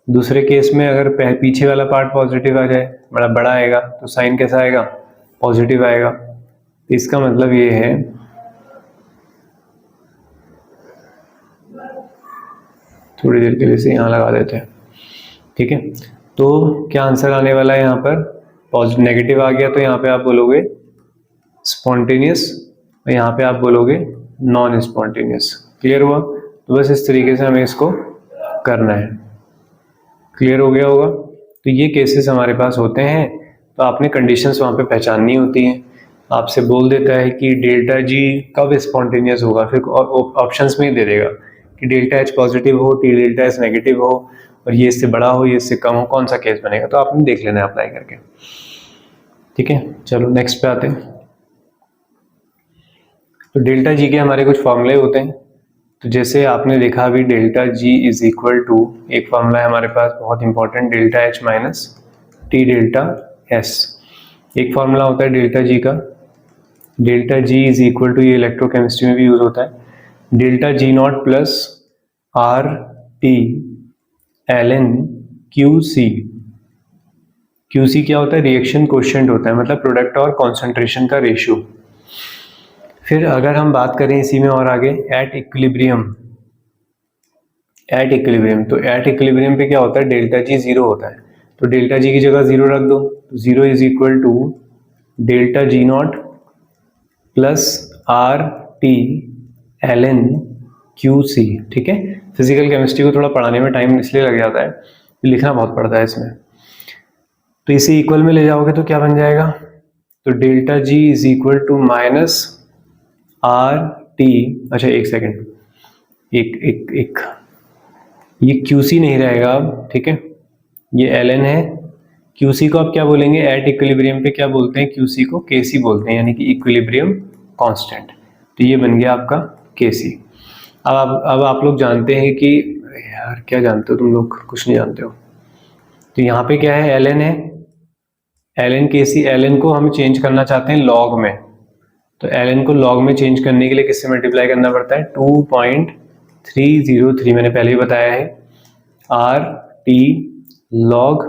दूसरे केस में अगर पीछे वाला पार्ट पॉजिटिव आ जाए बड़ा आएगा तो साइन कैसा आएगा पॉजिटिव आएगा। तो इसका मतलब ये है थोड़ी देर के लिए से यहाँ लगा देते हैं। ठीक है, तो क्या आंसर आने वाला है यहाँ पर पॉजिटिव नेगेटिव आ गया तो यहाँ पे आप बोलोगे स्पॉन्टेनियस और यहाँ पे आप बोलोगे नॉन स्पॉन्टेनियस। क्लियर हुआ। तो बस इस तरीके से हमें इसको करना है। क्लियर हो गया होगा। तो ये केसेस हमारे पास होते हैं तो आपने कंडीशंस वहाँ पे पहचाननी होती हैं। आपसे बोल देता है कि डेल्टा जी कब स्पॉन्टेनियस होगा, फिर ऑप्शंस में ही दे देगा कि डेल्टा एच पॉजिटिव हो, डेल्टा एच नेगेटिव हो और ये इससे बड़ा हो, ये इससे कम हो, कौन सा केस बनेगा। तो आपने देख लेना है अप्लाई करके। ठीक है, चलो नेक्स्ट पे आते हैं। तो डेल्टा जी के हमारे कुछ फॉर्मूले होते हैं। तो जैसे आपने देखा अभी delta G is equal to एक फॉर्मूला है हमारे पास बहुत important, delta H minus T delta S. एक फॉर्मूला होता है डेल्टा जी का, delta G is equal to, ये इलेक्ट्रोकेमिस्ट्री में भी यूज होता है, delta G naught plus R T L N Q C. Q C क्या होता है, रिएक्शन कोएफिशिएंट होता है, मतलब प्रोडक्ट और कॉन्सेंट्रेशन का रेशियो। फिर अगर हम बात करें इसी में और आगे एट इक्विलिब्रियम, तो एट इक्विलिब्रियम पे क्या होता है डेल्टा जी जीरो होता है, तो डेल्टा जी की जगह जीरो रख दो, तो zero is equal to delta G naught plus R T L N Q C. ठीक है, फिजिकल केमिस्ट्री को थोड़ा पढ़ाने में टाइम इसलिए लग जाता है, लिखना बहुत पड़ता है इसमें। तो इसे इक्वल में ले जाओगे तो क्या बन जाएगा, तो delta G is equal to minus R T, अच्छा एक सेकेंड, एक ये क्यूसी नहीं रहेगा अब। ठीक है, ये एल एन है, क्यूसी को आप क्या बोलेंगे एट इक्विलिब्रियम पे क्या बोलते हैं, क्यूसी को केसी बोलते हैं, यानी कि इक्विलिब्रियम कांस्टेंट। तो ये बन गया आपका केसी। अब आप लोग जानते हैं कि यार क्या जानते हो तुम लोग, कुछ नहीं जानते हो। तो यहाँ पे क्या है एल एन है, एल एन केसी, एल एन को हम चेंज करना चाहते हैं लॉग में, तो एल एन को लॉग में चेंज करने के लिए किससे मल्टीप्लाई करना पड़ता है 2.303, मैंने पहले ही बताया है, आर टी लॉग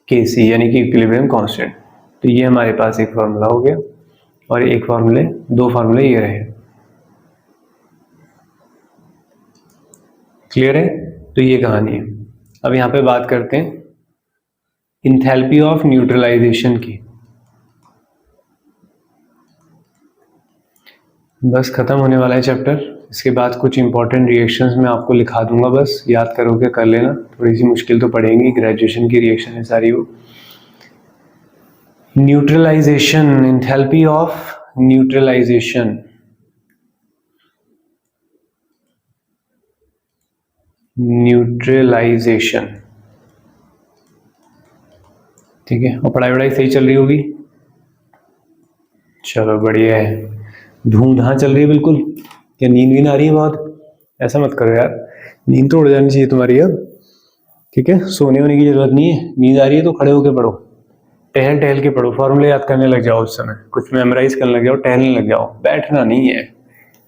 के सी यानी कि इक्विलिब्रियम कांस्टेंट। तो ये हमारे पास एक फार्मूला हो गया और एक फार्मूले, दो फार्मूले ये रहे। क्लियर है। तो ये कहानी है। अब यहाँ पे बात करते हैं इंथैल्पी ऑफ न्यूट्रलाइजेशन की। बस खत्म होने वाला है चैप्टर। इसके बाद कुछ इंपॉर्टेंट रिएक्शंस मैं आपको लिखा दूंगा, बस याद करोगे कर लेना, थोड़ी सी मुश्किल तो पड़ेगी, ग्रेजुएशन की रिएक्शन है सारी वो। Neutralisation, enthalpy of neutralisation, neutralisation. ठीक है, और पढ़ाई सही चल रही होगी, चलो बढ़िया है, धूमधाम चल रही है बिल्कुल। क्या नींद भी आ रही है बहुत, ऐसा मत करो यार, नींद तो उड़ जानी चाहिए तुम्हारी अब। ठीक है, सोने होने की जरूरत नहीं है, नींद आ रही है तो खड़े होके पढ़ो, टहल टहल के पढ़ो, फॉर्मूले याद करने लग जाओ, उस समय कुछ मेमोराइज करने लग जाओ, टहलने लग जाओ, बैठना नहीं है।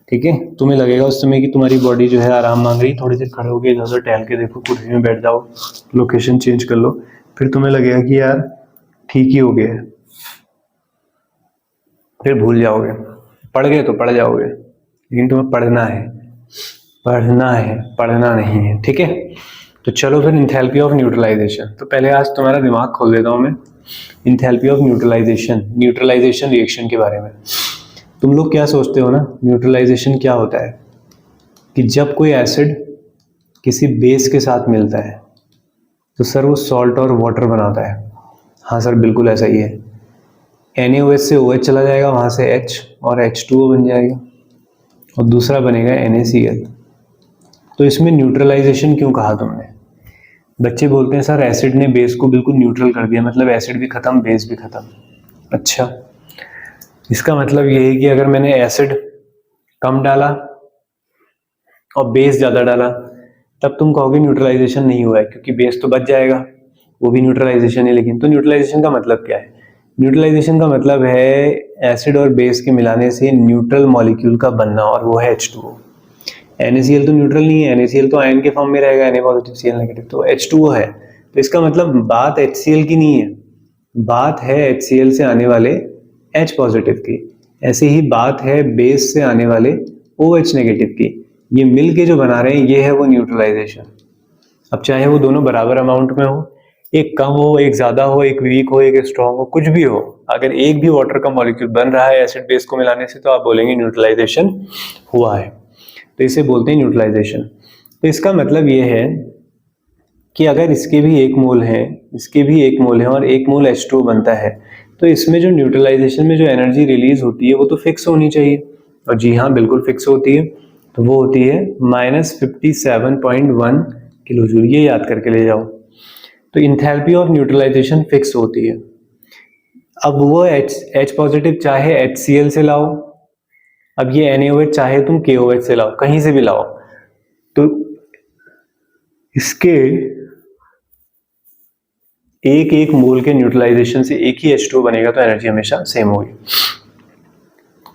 ठीक है, तुम्हें लगेगा उस समय कि तुम्हारी बॉडी जो है आराम मांग रही, थोड़ी देर खड़े होके इधर उधर टहल के देखो, कुर्सी में बैठ जाओ, लोकेशन चेंज कर लो, फिर तुम्हें लगेगा कि यार ठीक ही हो गया है, फिर भूल जाओगे। पढ़ गए तो पढ़ जाओगे, लेकिन तुम्हें पढ़ना है, पढ़ना है, पढ़ना नहीं है। ठीक है, तो चलो फिर इंथैल्पी ऑफ न्यूट्रलाइजेशन। तो पहले आज तुम्हारा दिमाग खोल देता हूँ मैं इंथैल्पी ऑफ न्यूट्रलाइजेशन रिएक्शन के बारे में। तुम लोग क्या सोचते हो ना, न्यूट्रलाइजेशन क्या होता है कि जब कोई एसिड किसी बेस के साथ मिलता है तो सर वो सॉल्ट और वाटर बनाता है। हाँ सर, बिल्कुल ऐसा ही है। NaOH से OH चला जाएगा, वहाँ से H और H2O बन जाएगा और दूसरा बनेगा NaCl। तो इसमें न्यूट्रलाइजेशन क्यों कहा तुमने? बच्चे बोलते हैं सर एसिड ने बेस को बिल्कुल न्यूट्रल कर दिया, मतलब एसिड भी खत्म बेस भी खत्म। अच्छा, इसका मतलब ये है कि अगर मैंने एसिड कम डाला और बेस ज़्यादा डाला तब तुम कहोगे न्यूट्रलाइजेशन नहीं हुआ है, क्योंकि बेस तो बच जाएगा, वो भी न्यूट्रलाइजेशन है। लेकिन तो न्यूट्रलाइजेशन का मतलब क्या है? न्यूट्रलाइजेशन का मतलब है एसिड और बेस के मिलाने से न्यूट्रल मॉलिक्यूल का बनना, और वो है H2O। NaCl तो न्यूट्रल नहीं है, NaCl तो आयन के फॉर्म में रहेगा, Na पॉजिटिव Cl नेगेटिव, तो H2O है। तो इसका मतलब बात HCl की नहीं है, बात है HCl से आने वाले H पॉजिटिव की। ऐसे ही बात है बेस से आने वाले OH नेगेटिव की। ये मिल के जो बना रहे हैं ये है वो न्यूट्रलाइजेशन। अब चाहे वो दोनों बराबर अमाउंट में हो, एक कम हो, एक ज्यादा हो, एक वीक हो, एक स्ट्रॉन्ग हो, कुछ भी हो, अगर एक भी वाटर का मॉलिक्यूल बन रहा है एसिड बेस को मिलाने से तो आप बोलेंगे न्यूट्रलाइजेशन हुआ है। तो इसे बोलते हैं न्यूट्रलाइजेशन। तो इसका मतलब ये है कि अगर इसके भी एक मोल है, इसके भी एक मोल है और एक मोल H2O बनता है, तो इसमें जो न्यूट्रलाइजेशन में जो एनर्जी रिलीज होती है वो तो फिक्स होनी चाहिए। और जी हाँ, बिल्कुल फिक्स होती है। तो वो होती है -57.1 किलो जूल, ये याद करके ले जाओ। तो इंथैल्पी ऑफ न्यूट्रलाइजेशन फिक्स होती है। अब वो H पॉजिटिव चाहे HCl से लाओ, अब ये NaOH चाहे तुम KOH से लाओ, कहीं से भी लाओ, तो इसके एक एक मोल के न्यूट्रलाइजेशन से एक ही H2O बनेगा, तो एनर्जी हमेशा सेम होगी।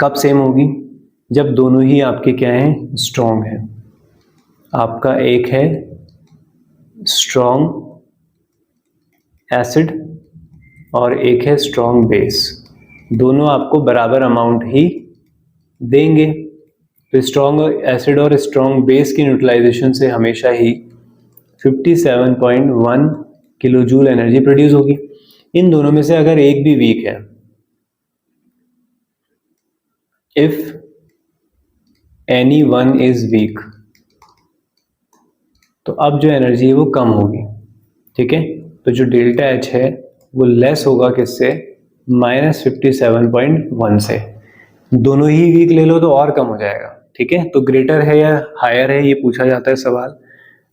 कब सेम होगी? जब दोनों ही आपके क्या हैं, स्ट्रॉन्ग हैं। आपका एक है स्ट्रॉन्ग एसिड और एक है स्ट्रॉन्ग बेस, दोनों आपको बराबर अमाउंट ही देंगे। तो स्ट्रॉन्ग एसिड और स्ट्रॉन्ग बेस की न्यूट्रलाइजेशन से हमेशा ही 57.1 किलो जूल एनर्जी प्रोड्यूस होगी। इन दोनों में से अगर एक भी वीक है, if any one is weak, तो अब जो एनर्जी है वो कम होगी। ठीक है, तो जो डेल्टा H है वो लेस होगा किससे? -57.1 से। दोनों ही वीक ले लो तो और कम हो जाएगा। ठीक है, तो ग्रेटर है या हायर है, ये पूछा जाता है सवाल।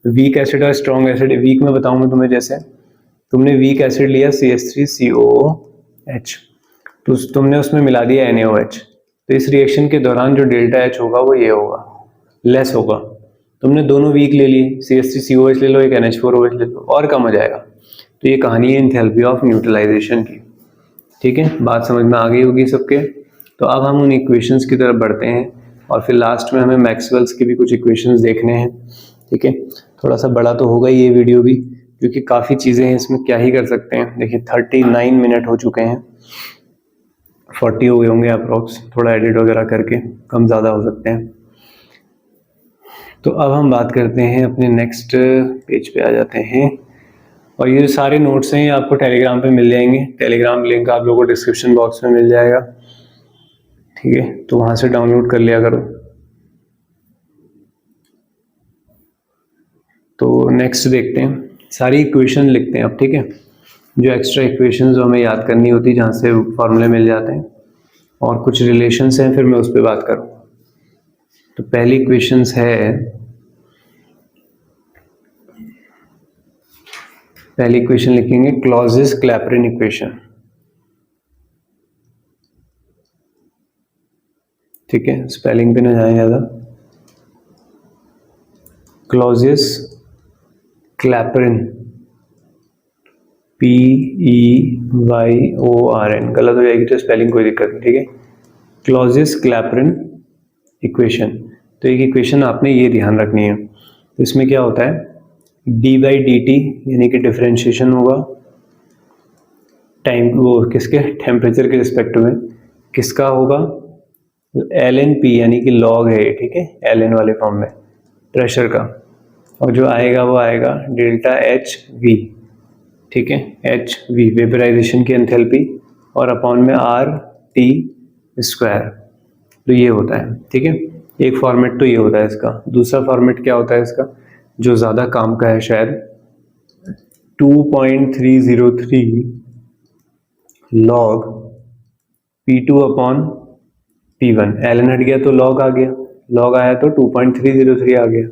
वीक एसिड और स्ट्रॉन्ग एसिड, वीक में बताऊं मैं तुम्हें, जैसे तुमने वीक एसिड लिया CH3COOH, तो तुमने उसमें मिला दिया NaOH, तो इस रिएक्शन के दौरान जो डेल्टा H होगा वो ये होगा, लेस होगा। तुमने दोनों वीक ले लिए, CH3COH ले लो, एक NH4OH ले लो, और कम हो जाएगा। तो ये कहानी है एंथैल्पी ऑफ न्यूट्रलाइजेशन की। ठीक है, बात समझ में आ गई होगी सबके। तो अब हम उन इक्वेशंस की तरफ बढ़ते हैं और फिर लास्ट में हमें मैक्सवेल्स के भी कुछ इक्वेशंस देखने हैं। ठीक है, थोड़ा सा बड़ा तो होगा ये वीडियो भी, क्योंकि काफ़ी चीज़ें हैं इसमें, क्या ही कर सकते हैं। देखिए 39 मिनट हो चुके हैं, 40 हो गए होंगे अप्रॉक्स, थोड़ा एडिट वगैरह करके कम ज़्यादा हो सकते हैं। तो अब हम बात करते हैं अपने नेक्स्ट पेज पे आ जाते हैं, और ये सारे नोट्स हैं ये आपको टेलीग्राम पे मिल जाएंगे। टेलीग्राम लिंक आप लोगों को डिस्क्रिप्शन बॉक्स में मिल जाएगा। ठीक है, तो वहाँ से डाउनलोड कर लिया करो। तो नेक्स्ट देखते हैं, सारी इक्वेशन लिखते हैं अब। ठीक है, जो एक्स्ट्रा इक्वेशन जो हमें याद करनी होती है, जहाँ से फॉर्मूले मिल जाते हैं, और कुछ रिलेशंस हैं, फिर मैं उस पर बात करूँगा। तो पहली इक्वेशंस है, पहली इक्वेशन लिखेंगे क्लॉजियस-क्लैपेरन इक्वेशन। ठीक है, स्पेलिंग पे ना जाए ज़्यादा। क्लॉजियस-क्लैपेरन PEYORN, गलत हो जाएगी तो स्पेलिंग कोई दिक्कत नहीं, ठीक है। क्लॉजियस-क्लैपेरन इक्वेशन, तो एक इक्वेशन आपने ये ध्यान रखनी है। तो इसमें क्या होता है, d/dt यानी कि डिफरेंशिएशन होगा टाइम, वो किसके, टेम्परेचर के रिस्पेक्ट में, किसका होगा, ln p यानी कि लॉग है, ठीक है, ln वाले फॉर्म में प्रेशर का, और जो आएगा वो आएगा डेल्टा एच वी, ठीक है, एच वी वेपराइजेशन की एंथैल्पी, और अपॉन में आर टी स्क्वायर, तो ये होता है, ठीक है। एक फॉर्मेट तो ये होता है इसका। दूसरा फॉर्मेट क्या होता है इसका, जो ज़्यादा काम का है शायद, 2.303 log P2 upon P1, ln हट गया तो लॉग आ गया, लॉग आया तो 2.303 आ गया,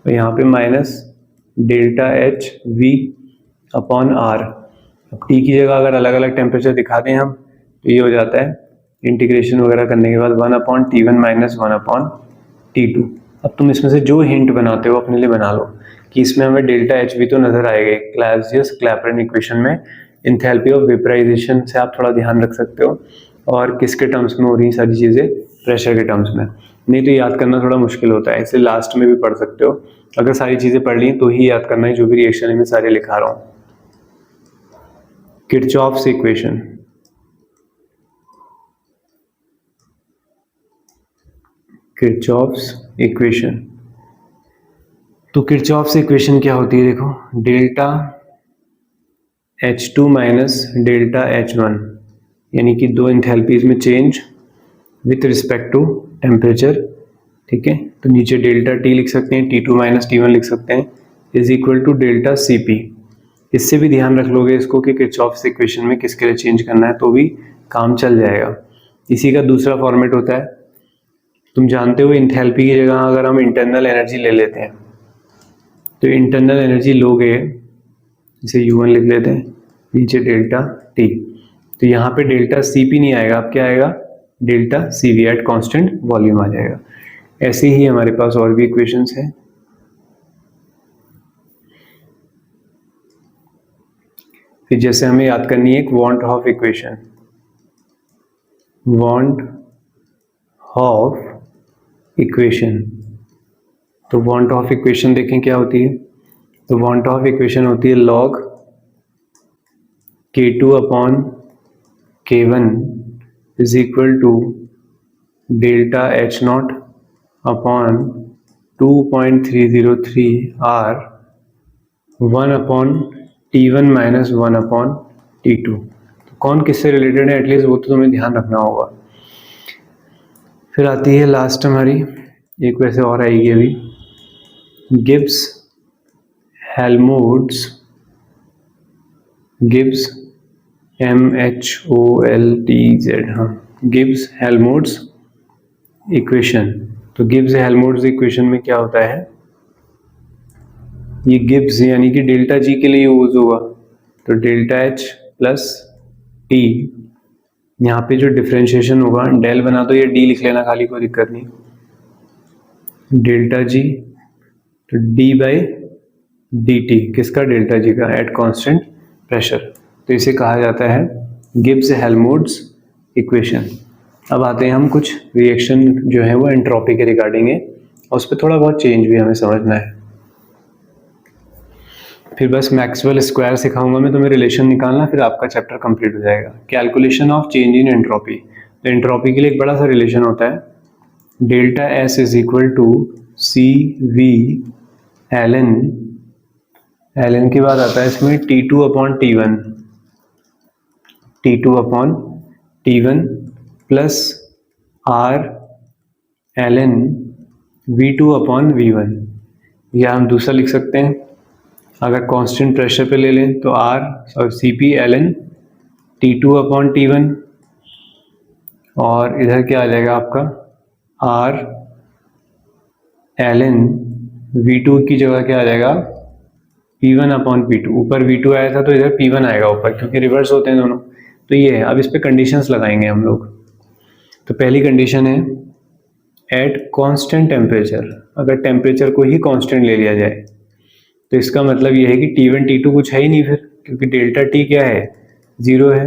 तो यहाँ पे minus delta H V upon R. अब टी की जगह अगर अलग अलग टेम्परेचर दिखा दें हम, तो ये हो जाता है इंटीग्रेशन वगैरह करने के बाद 1/T1 माइनस 1/T2। अब तुम इसमें से जो हिंट बनाते हो अपने लिए बना लो, कि इसमें हमें डेल्टा एच वी तो नजर आएगा, क्लॉजियस-क्लैपेरन इक्वेशन में इंथैल्पी ऑफ वेपराइजेशन से आप थोड़ा ध्यान रख सकते हो, और किसके टर्म्स में हो रही सारी चीज़ें, प्रेशर के टर्म्स में। नहीं तो याद करना थोड़ा मुश्किल होता है, इसलिए लास्ट में भी पढ़ सकते हो। अगर सारी चीज़ें पढ़ ली तो ही याद करना है, जो भी रिएक्शन है मैं सारे लिखा रहा हूँ। किरचॉफ्स इक्वेशन, किरचॉफ्स इक्वेशन, तो किरचॉफ्स इक्वेशन क्या होती है, देखो, delta H2 minus delta H1, यानी कि दो एंथैल्पीज में change with respect to temperature, ठीक है। तो नीचे डेल्टा T लिख सकते हैं, T2 माइनस T1 लिख सकते हैं, is equal to delta CP। इससे भी ध्यान रख लोगे इसको कि किरचॉफ्स इक्वेशन में किसके लिए चेंज करना है, तो भी काम चल जाएगा। इसी का दूसरा फॉर्मेट होता है, तुम जानते हो इंथैल्पी की जगह अगर हम इंटरनल एनर्जी ले लेते हैं, तो इंटरनल एनर्जी लोगे, इसे U1 लिख लेते हैं, नीचे डेल्टा T, तो यहाँ पे डेल्टा CP नहीं आएगा, अब क्या आएगा, delta CV at constant volume आ जाएगा। ऐसे ही हमारे पास और भी इक्वेशंस हैं। फिर जैसे हमें याद करनी है एक van Hoff equation, van Hoff equation, तो वॉन हॉफ इक्वेशन देखें क्या होती है, तो वॉन हॉफ इक्वेशन होती है log K2 upon K1 is equal to delta H0 upon 2.303 R 1/T1 minus 1/T2। तो कौन किससे रिलेटेड है एटलीस्ट वो तो तुम्हें ध्यान रखना होगा। फिर आती है लास्ट हमारी, एक वैसे और आएगी अभी, गिब्स हेल्महोल्ट्ज, गिब्स MHOLTZ, हाँ, गिब्स हेल्महोल्ट्ज इक्वेशन। तो गिब्स हेल्महोल्ट्ज इक्वेशन में क्या होता है, ये गिब्स यानी कि डेल्टा G के लिए यूज होगा, तो डेल्टा H प्लस T, यहाँ पे जो डिफरेंशिएशन होगा डेल बना दो, ये D लिख लेना खाली, कोई दिक्कत नहीं, डेल्टा G, तो D/dt, किसका, डेल्टा G का, एट कांस्टेंट प्रेशर, तो इसे कहा जाता है गिब्स हेल्महोल्ट्ज इक्वेशन। अब आते हैं हम कुछ रिएक्शन जो है वो एंट्रोपी के रिगार्डिंग है, और उस पर थोड़ा बहुत चेंज भी हमें समझना है। फिर बस मैक्सवेल स्क्वायर सिखाऊंगा मैं तुम्हें, रिलेशन निकालना, फिर आपका चैप्टर कंप्लीट हो जाएगा। Calculation of change in entropy, तो एंट्रोपी के लिए एक बड़ा सा रिलेशन होता है, delta S is equal to CV ln, ln के बाद आता है इसमें T2 upon T1, T2 upon T1 plus R ln V2 upon V1, या हम दूसरा लिख सकते हैं, अगर कांस्टेंट प्रेशर पे ले लें तो R और CP ln T2 upon T1, और इधर क्या आ जाएगा आपका R ln V2 की जगह क्या आ जाएगा, P1 अपॉन P2, ऊपर V2 आया था तो इधर P1 आएगा ऊपर, क्योंकि रिवर्स होते हैं दोनों। तो ये है, अब इस पे कंडीशंस लगाएंगे हम लोग। तो पहली कंडीशन है एट कांस्टेंट टेम्परेचर, अगर टेम्परेचर को ही कांस्टेंट ले लिया जाए, तो इसका मतलब ये है कि T1 T2 कुछ है ही नहीं फिर, क्योंकि डेल्टा टी क्या है, 0 है।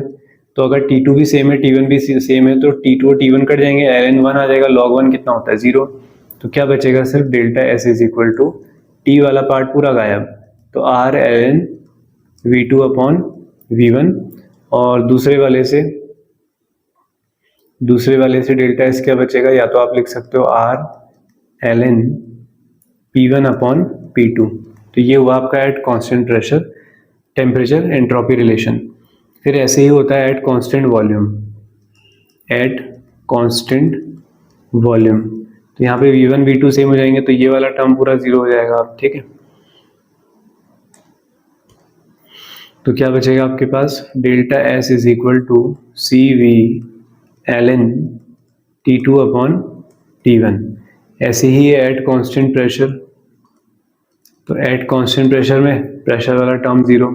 तो अगर T2 भी सेम है, T1 भी सेम है, तो T2 और T1 कट जाएंगे, ln 1 आ जाएगा, log 1 कितना होता है 0। तो क्या बचेगा, सिर्फ delta S is equal to T वाला पार्ट पूरा गायब, तो are ln V2 upon V1। और दूसरे वाले से डेल्टा एस क्या बचेगा, या तो आप लिख सकते हो are ln P1 upon P2। तो ये हुआ आपका eight constant pressure temperature entropy relation. फिर ऐसे ही होता है at constant volume, eight constant volume. तो यहाँ पे V1 V2 सेम हो जाएंगे, तो ये वाला टर्म पूरा 0 हो जाएगा, ठीक है। तो क्या बचेगा आपके पास, delta S is equal to C V ln T2 upon T1। ऐसे ही है एट कांस्टेंट प्रेशर, तो एट कांस्टेंट प्रेशर में प्रेशर वाला टर्म 0,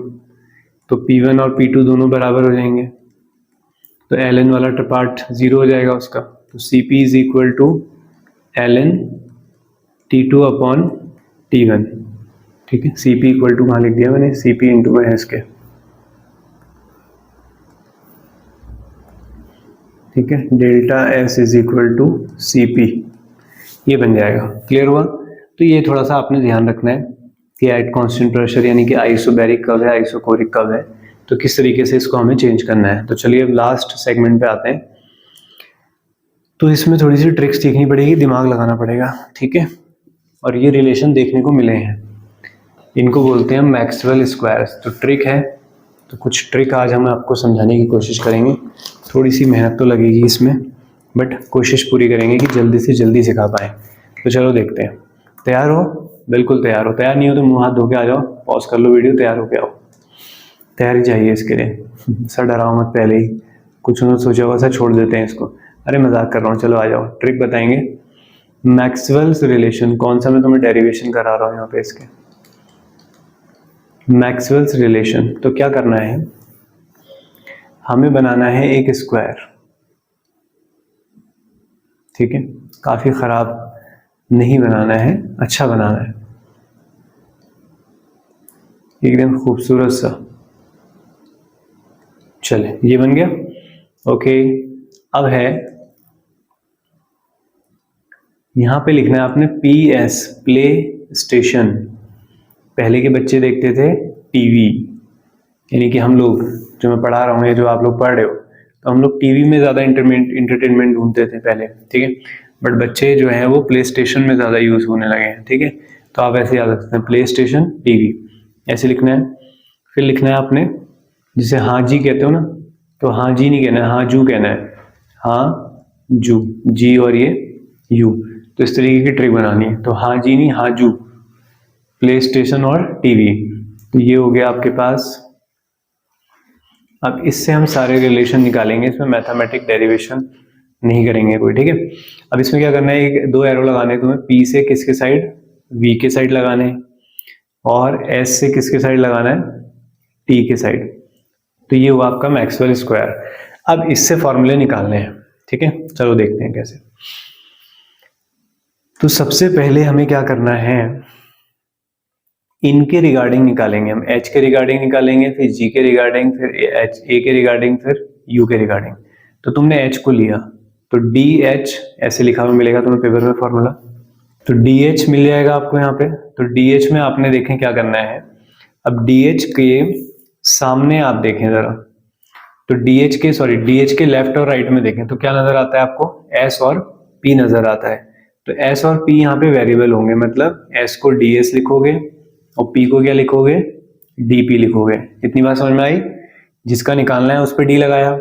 तो P1 और P2 दोनों बराबर हो जाएंगे, तो ln वाला पार्ट 0 हो जाएगा उसका। तो Cp is equal to ln T2 upon T1, ठीक है। Cp इक्वल टू कहाँ लिख दिया मैंने, Cp इंटू में है इसके, ठीक है। Delta S is equal to Cp, ये बन जाएगा। क्लियर हुआ। तो ये थोड़ा सा आपने ध्यान रखना है कि एट कांस्टेंट प्रेशर यानी कि आइसोबैरिक कब है, आइसोकोरिक कब है, तो किस तरीके से इसको हमें चेंज करना है। तो चलिए अब लास्ट सेगमेंट पे आते हैं। तो इसमें थोड़ी सी ट्रिक्स सीखनी पड़ेगी, दिमाग लगाना पड़ेगा, ठीक है। और ये रिलेशन देखने को मिले हैं, इनको बोलते हैं मैक्सवेल स्क्वायर्स। तो ट्रिक है, तो कुछ ट्रिक आज हम आपको समझाने की कोशिश करेंगे। थोड़ी सी मेहनत तो लगेगी इसमें, बट कोशिश पूरी करेंगे कि जल्दी से जल्दी सिखा पाएँ। तो चलो देखते हैं। तैयार हो? बिल्कुल तैयार हो। तैयार नहीं हो तो मुंह हाथ धो के आ जाओ, पॉज कर लो वीडियो, तैयार होके आओ। तैयारी चाहिए इसके लिए। सर डराओ मत, पहले ही कुछ उन्होंने सोचा होगा सर छोड़ देते हैं इसको। अरे मजाक कर रहा हूँ, चलो आ जाओ। ट्रिक बताएंगे मैक्सवेल्स रिलेशन। कौन सा मैं तुम्हें डेरिवेशन करा रहा हूँ यहाँ पे इसके, मैक्सवेल्स रिलेशन। तो क्या करना है, हमें बनाना है एक स्क्वायर, ठीक है। काफी खराब नहीं बनाना है, अच्छा बनाना है, एकदम खूबसूरत सा। चले, ये बन गया, ओके। अब है यहां पे लिखना है आपने PS, प्ले स्टेशन। पहले के बच्चे देखते थे टीवी, यानी कि हम लोग, जो मैं पढ़ा रहा हूँ या जो आप लोग पढ़ रहे हो, तो हम लोग टीवी में ज्यादा इंटरटेनमेंट ढूंढते थे पहले, ठीक है। बट बच्चे जो हैं वो प्ले स्टेशन में ज्यादा यूज होने लगे हैं, ठीक है। तो आप ऐसे याद रख सकते हैं, प्ले स्टेशन टीवी, ऐसे लिखना है। फिर लिखना है आपने, जिसे हाँ जी कहते हो ना, तो हाँ जी नहीं कहना है, हाँ जू कहना है, हाँ जू, जी और ये यू। तो इस तरीके की ट्रिक बनानी है। तो हाँ जी नहीं, हाँ जू, प्ले स्टेशन और टीवी। तो ये हो गया आपके पास। अब इससे हम सारे रिलेशन निकालेंगे, इसमें मैथमेटिक डेरिवेशन नहीं करेंगे कोई, ठीक है। अब इसमें क्या करना है, दो एरो लगाने हैं तुम्हें, P से किसके साइड, V के साइड लगाने हैं, और S से किसके साइड लगाना है, T के साइड। तो ये हुआ आपका मैक्सवेल स्क्वायर। अब इससे फॉर्मूले निकालने हैं, ठीक है। चलो देखते हैं कैसे। तो सबसे पहले हमें क्या करना है, इनके रिगार्डिंग निकालेंगे हम, H के रिगार्डिंग निकालेंगे, फिर G के रिगार्डिंग, फिर A के रिगार्डिंग, फिर U के रिगार्डिंग। तो तुमने H को लिया, तो DH ऐसे लिखा हुआ मिलेगा तुम्हें पेपर में फॉर्मूला, तो DH मिल जाएगा आपको यहाँ पे। तो DH में आपने देखें क्या करना है, अब DH के सामने आप देखें जरा, तो DH के लेफ्ट और राइट में देखें तो क्या नजर आता है आपको, S और P नजर आता है। तो S और P यहाँ पे वेरिएबल होंगे, मतलब S को DS लिखोगे और P को क्या लिखोगे, DP लिखोगे। इतनी बात समझ में आई। जिसका निकालना है उस पर D लगाया,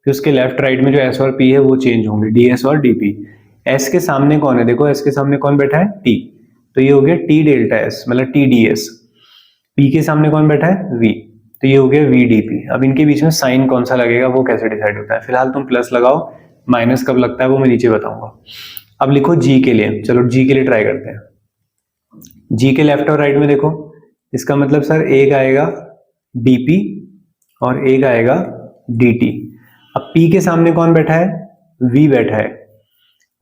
फिर उसके लेफ्ट राइट में जो S और P है वो चेंज होंगे, DS और DP। S के सामने कौन है, देखो S के सामने कौन बैठा है, T, तो ये हो गया T डेल्टा S, मतलब TDS। P के सामने कौन बैठा है, V, तो ये हो गया VDP। अब इनके बीच में साइन कौन सा लगेगा वो कैसे डिसाइड होता है, फिलहाल तुम प्लस लगाओ, माइनस कब लगता है वो मैं नीचे बताऊंगा। अब लिखो G के लिए, चलो G के लिए ट्राई करते हैं। G के लेफ्ट और राइट में देखो, इसका मतलब सर एक आएगा DP और एक आएगा DT। अब P के सामने कौन बैठा है, V बैठा है,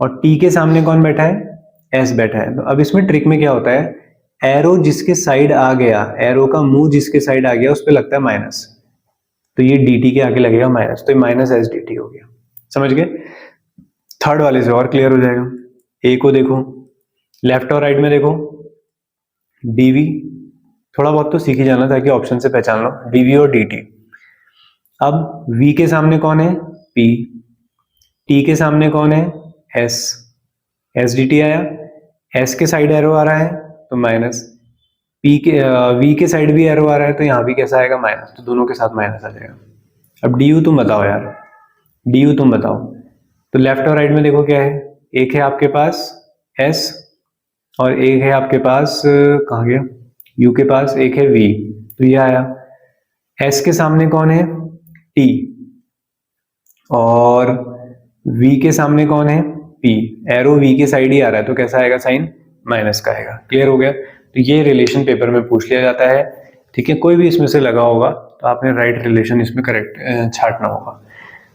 और T के सामने कौन बैठा है, S बैठा है। तो अब इसमें ट्रिक में क्या होता है, एरो जिसके साइड आ गया, एरो का मुंह जिसके साइड आ गया उस पर लगता है माइनस, तो ये dt के आगे लगेगा माइनस, तो ये माइनस एस डी टी हो गया। समझ गए? थर्ड वाले से और क्लियर हो जाएगा। ए को देखो, लेफ्ट और राइट में देखो, dv, थोड़ा बहुत तो सीख ही जाना ताकि ऑप्शन से पहचान लो, dv और dt। अब v के सामने कौन है? p, t के सामने कौन है? s, एस डी टी आया, s के साइड एरो आ रहा है तो माइनस, p के v के साइड भी एरो आ रहा है तो यहाँ भी कैसा आएगा? माइनस, तो दोनों के साथ माइनस आ जाएगा। अब du तुम बताओ यार, du तुम बताओ। तो लेफ्ट और राइट में देखो क्या है, एक है आपके पास s और एक है आपके पास कहाँ गया, u के पास एक है v, तो ये आया। s के सामने कौन है? t, और v के सामने कौन है? p, एरो v के साइड ही आ रहा है तो कैसा आएगा? साइन माइनस का आएगा। क्लियर हो गया? तो ये रिलेशन पेपर में पूछ लिया जाता है, ठीक है। कोई भी इसमें से लगा होगा तो आपने राइट रिलेशन इसमें करेक्ट छांटना होगा,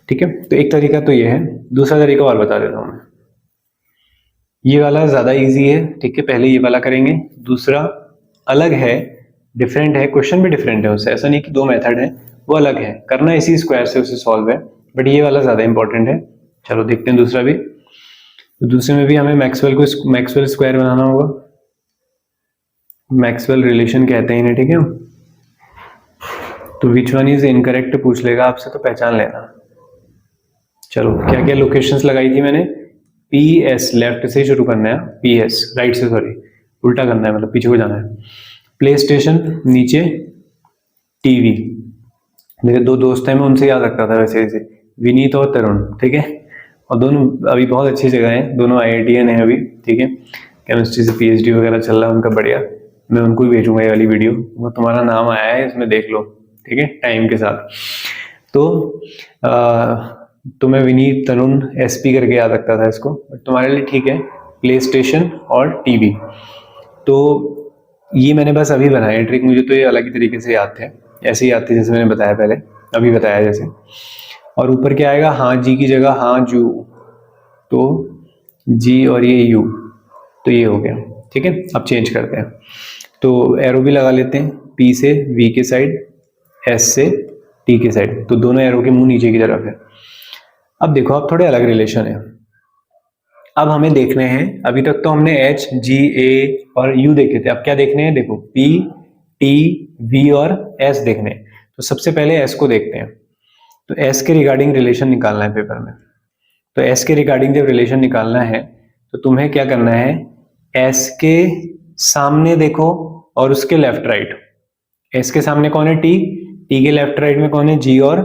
ठीक है। तो एक तरीका तो ये है, दूसरा तरीका और बता देता हूँ मैं। ये वाला ज्यादा इजी है, ठीक है, पहले ये वाला करेंगे। दूसरा अलग है, डिफरेंट है, क्वेश्चन भी डिफरेंट है उससे, ऐसा नहीं कि दो मेथड है, वो अलग है, करना इसी स्क्वायर से उसे सॉल्व है, बट ये वाला ज्यादा इंपॉर्टेंट है। चलो देखते हैं दूसरा भी। तो दूसरे में भी हमें मैक्सवेल स्क्वायर बनाना होगा, मैक्सवेल रिलेशन कहते हैं इन्हें, ठीक है। तो विच वन इज इनकरेक्ट पूछ लेगा आपसे, तो पहचान लेना। चलो क्या क्या लोकेशंस लगाई थी मैंने? पी एस, लेफ्ट से शुरू करना है, पी एस राइट से, सॉरी उल्टा करना है, मतलब पीछे को जाना है। प्ले स्टेशन नीचे, टीवी, मेरे दो दोस्त हैं मैं उनसे याद रखता था वैसे ऐसे, विनीत और तरुण, ठीक है। और दोनों अभी बहुत अच्छी जगह हैं, दोनों IITian हैं अभी, ठीक है। केमिस्ट्री से PhD वगैरह चल रहा है उनका, बढ़िया। मैं उनको ही भेजूंगा ये वाली वीडियो, वो तुम्हारा नाम आया है इसमें, देख लो, ठीक है, टाइम के साथ। तो मैं विनीत तरुण SP करके याद रखता था इसको, बट तुम्हारे लिए ठीक है, प्ले स्टेशन और टीवी। तो ये मैंने बस अभी बनाया ट्रिक, मुझे तो ये अलग ही तरीके से याद थे, ऐसे ही याद थे जैसे मैंने बताया पहले, अभी बताया जैसे। और ऊपर क्या आएगा? हाँ जी की जगह हाँ जू, तो जी और ये यू, तो ये हो गया, ठीक है। अब चेंज करते हैं, तो एरो भी लगा लेते हैं, P से V के साइड, S से T के साइड, तो दोनों एरो के मुंह नीचे की तरफ है। अब देखो, अब थोड़े अलग रिलेशन है। अब हमें देखने हैं, अभी तक तो हमने H, G, A और U देखे थे, अब क्या देखने हैं? देखो P, T, V और S देखने हैं। तो सबसे पहले S को देखते हैं। तो S के रिगार्डिंग रिलेशन निकालना है पेपर में। तो S के रिगार्डिंग जब रिलेशन निकालना है तो तुम्हें क्या करना है? S के सामने देखो और उसके लेफ्ट राइट। S के सामने कौन है? T, T के लेफ्ट राइट में कौन है? G और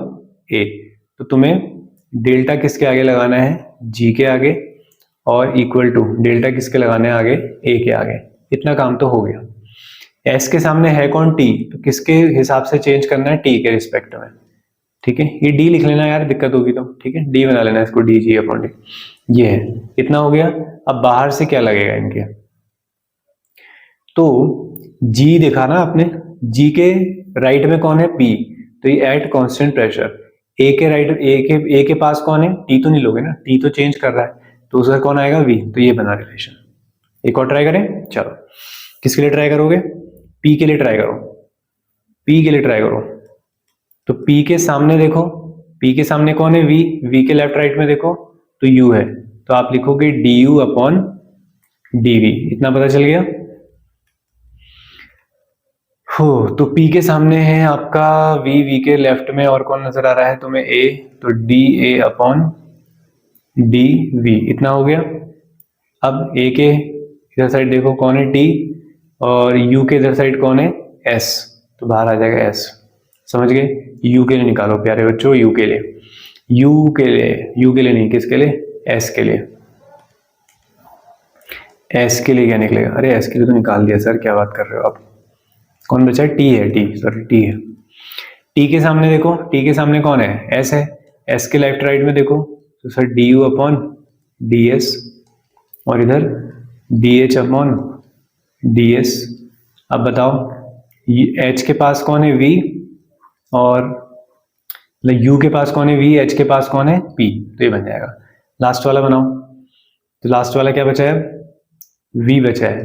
A। तो तुम्हें डेल्टा किसके आगे लगाना है? G के आगे, और इक्वल टू डेल्टा किसके लगाने हैं आगे? A के आगे। इतना काम तो हो गया। S के सामने है कौन? T, तो किसके हिसाब से चेंज करना है? T के रिस्पेक्ट में, ठीक है। ये D लिख लेना यार, दिक्कत होगी तो, ठीक है, D बना लेना इसको, DG अपॉन D। ये है, इतना हो गया। अब बाहर से क्या लगेगा इनके? तो G देखा ना आपने, G के राइट में कौन है? P, तो ये एट कांस्टेंट प्रेशर। A के राइट, A के पास कौन है? T तो नहीं लोगे ना, T तो चेंज कर रहा है, तो उसका कौन आएगा? V। तो ये बना रिलेशन। एक और ट्राई करें, चलो। किसके लिए ट्राई करोगे? P के लिए ट्राई करो, P के लिए ट्राई करो। तो P के सामने देखो, P के सामने कौन है? V, V के लेफ्ट राइट में देखो तो U है, तो आप लिखोगे du अपॉन dv। इतना पता चल गया हो। तो P के सामने है आपका V, V के लेफ्ट में और कौन नजर आ रहा है तुम्हें? A, तो dA अपॉन dV। इतना हो गया। अब A के इधर साइड देखो कौन है? T, और U के इधर साइड कौन है? S, तो बाहर आ जाएगा S। समझ गए? U के लिए निकालो प्यारे बच्चों, U के लिए, U के लिए, U के लिए नहीं, किसके लिए? S के लिए। S के लिए क्या निकलेगा? अरे S के लिए तो निकाल दिया सर, क्या बात कर रहे हो आप? कौन बचा? T है, T, सॉरी T है। T के सामने देखो, T के सामने कौन है? S है। S के लेफ्ट राइट में देखो तो सर du अपॉन ds, और इधर dh अपॉन ds। अब बताओ, H के पास कौन है? V, और U के पास कौन है? V, H के पास कौन है? P, तो ये बन जाएगा। लास्ट वाला बनाओ, तो लास्ट वाला क्या बचा है? V बचा है।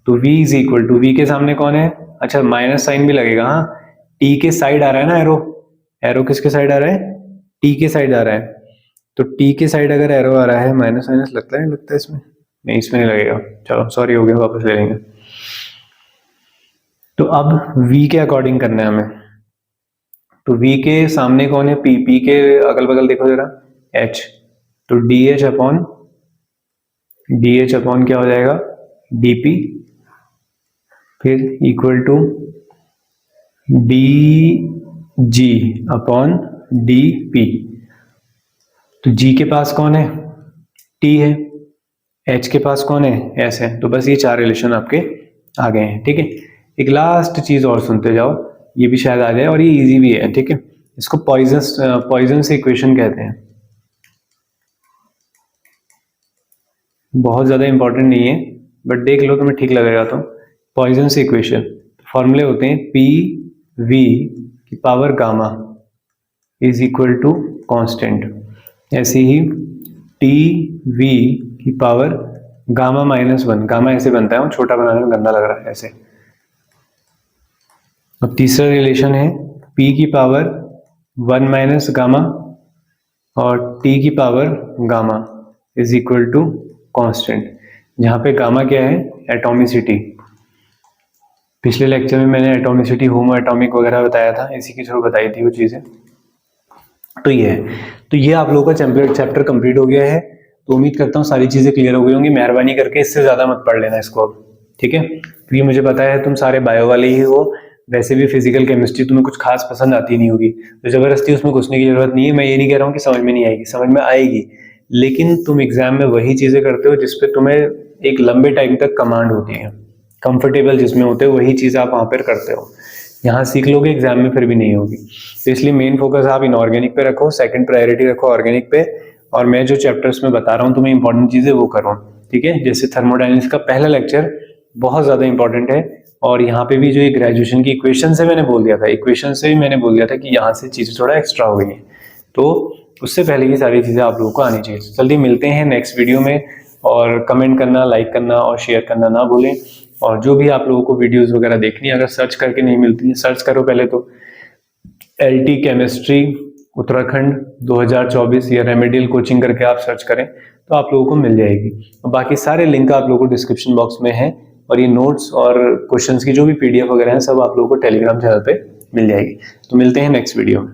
तो v is equal to, v के सामने कौन है, अच्छा माइनस साइन भी लगेगा, हाँ t के साइड आ रहा है ना एरो, एरो किसके साइड आ रहा है, t के साइड आ रहा है, तो t के साइड अगर एरो आ रहा है माइनस माइनस लगता है, नहीं लगता है इसमें, नहीं इसमें नहीं लगेगा, चलो सॉरी हो गया, वापस ले लेंगे। तो अब v के अकॉर्डिंग करना है हमें, तो v के सामने कौन है, p, p के अगल बगल देखो जरा h, तो dh अपॉन क्या हो जाएगा, dp, फिर equal to dg upon dp। तो g के पास कौन है, t है, h के पास कौन है, s है, तो बस ये चार रिलेशन आपके आ गए हैं। ठीक है, एक लास्ट चीज और सुनते जाओ, ये भी शायद आ जाए और ये इजी भी है। ठीक है, इसको पॉइजन्स इक्वेशन कहते हैं, बहुत ज्यादा इंपॉर्टेंट नहीं है बट देख लो तुम्हें ठीक लगेगा। तो पॉइजन्स इक्वेशन फॉर्मूले होते हैं पी वी की power gamma is equal to constant, ऐसे ही टी वी की power gamma minus one, gamma ऐसे बनता है, छोटा बनाने में गंदा लग रहा है ऐसे। अब तीसरा रिलेशन है p की पावर 1 माइनस गामा और t की power gamma is equal to constant, जहाँ पे गामा क्या है, एटॉमिसिटी। पिछले लेक्चर में मैंने एटॉमिसिटी, होमो एटॉमिक वगैरह बताया था, इसी के थ्रू बताई थी वो चीज़ें। तो ये है, तो ये आप लोगों का चैप्टर कंप्लीट हो गया है। तो उम्मीद करता हूँ सारी चीज़ें क्लियर हो गई होंगी। मेहरबानी करके इससे ज़्यादा मत पढ़ लेना इसको अब, ठीक है, क्योंकि मुझे पता है तुम सारे बायो वाले ही हो, वैसे भी फिजिकल केमिस्ट्री तुम्हें कुछ खास पसंद आती नहीं होगी, तो जबरदस्ती उसमें घुसने की जरूरत नहीं है। मैं ये नहीं कह रहा हूँ कि समझ में नहीं आएगी, समझ में आएगी, लेकिन तुम एग्जाम में वही चीजें करते हो जिसपे तुम्हें एक लंबे टाइम तक कमांड होती है, कंफर्टेबल जिसमें होते हो वही चीज आप वहां पर करते हो। यहाँ सीख लोगे, एग्जाम में फिर भी नहीं होगी। तो इसलिए मेन फोकस आप इनऑर्गेनिक पे रखो, सेकंड प्रायोरिटी रखो ऑर्गेनिक पे, और मैं जो चैप्टर्स में बता रहा हूँ तुम्हें इंपॉर्टेंट चीजें वो करो। ठीक है, जैसे थर्मोडायनेमिक्स का पहला लेक्चर बहुत ज्यादा इंपॉर्टेंट है, और यहाँ पे भी जो ये ग्रेजुएशन की इक्वेशन से मैंने बोल दिया था, इक्वेशन से भी मैंने बोल दिया था कि यहाँ से चीजें थोड़ा एक्स्ट्रा हो गई है, तो उससे पहले की सारी चीजें आप लोगों को आनी चाहिए। जल्दी मिलते हैं नेक्स्ट वीडियो में, और कमेंट करना, लाइक करना और शेयर करना ना भूलें। और जो भी आप लोगों को वीडियोस वगैरह देखनी है, अगर सर्च करके नहीं मिलती है, सर्च करो पहले तो LT केमिस्ट्री उत्तराखंड 2024 या रेमेडियल कोचिंग करके आप सर्च करें तो आप लोगों को मिल जाएगी। बाकी सारे लिंक आप लोगों को डिस्क्रिप्शन बॉक्स में है, और ये नोट्स और क्वेश्चंस की जो भी PDF वगैरह है सब आप लोगों को टेलीग्राम चैनल पे मिल जाएगी। तो मिलते हैं नेक्स्ट वीडियो में।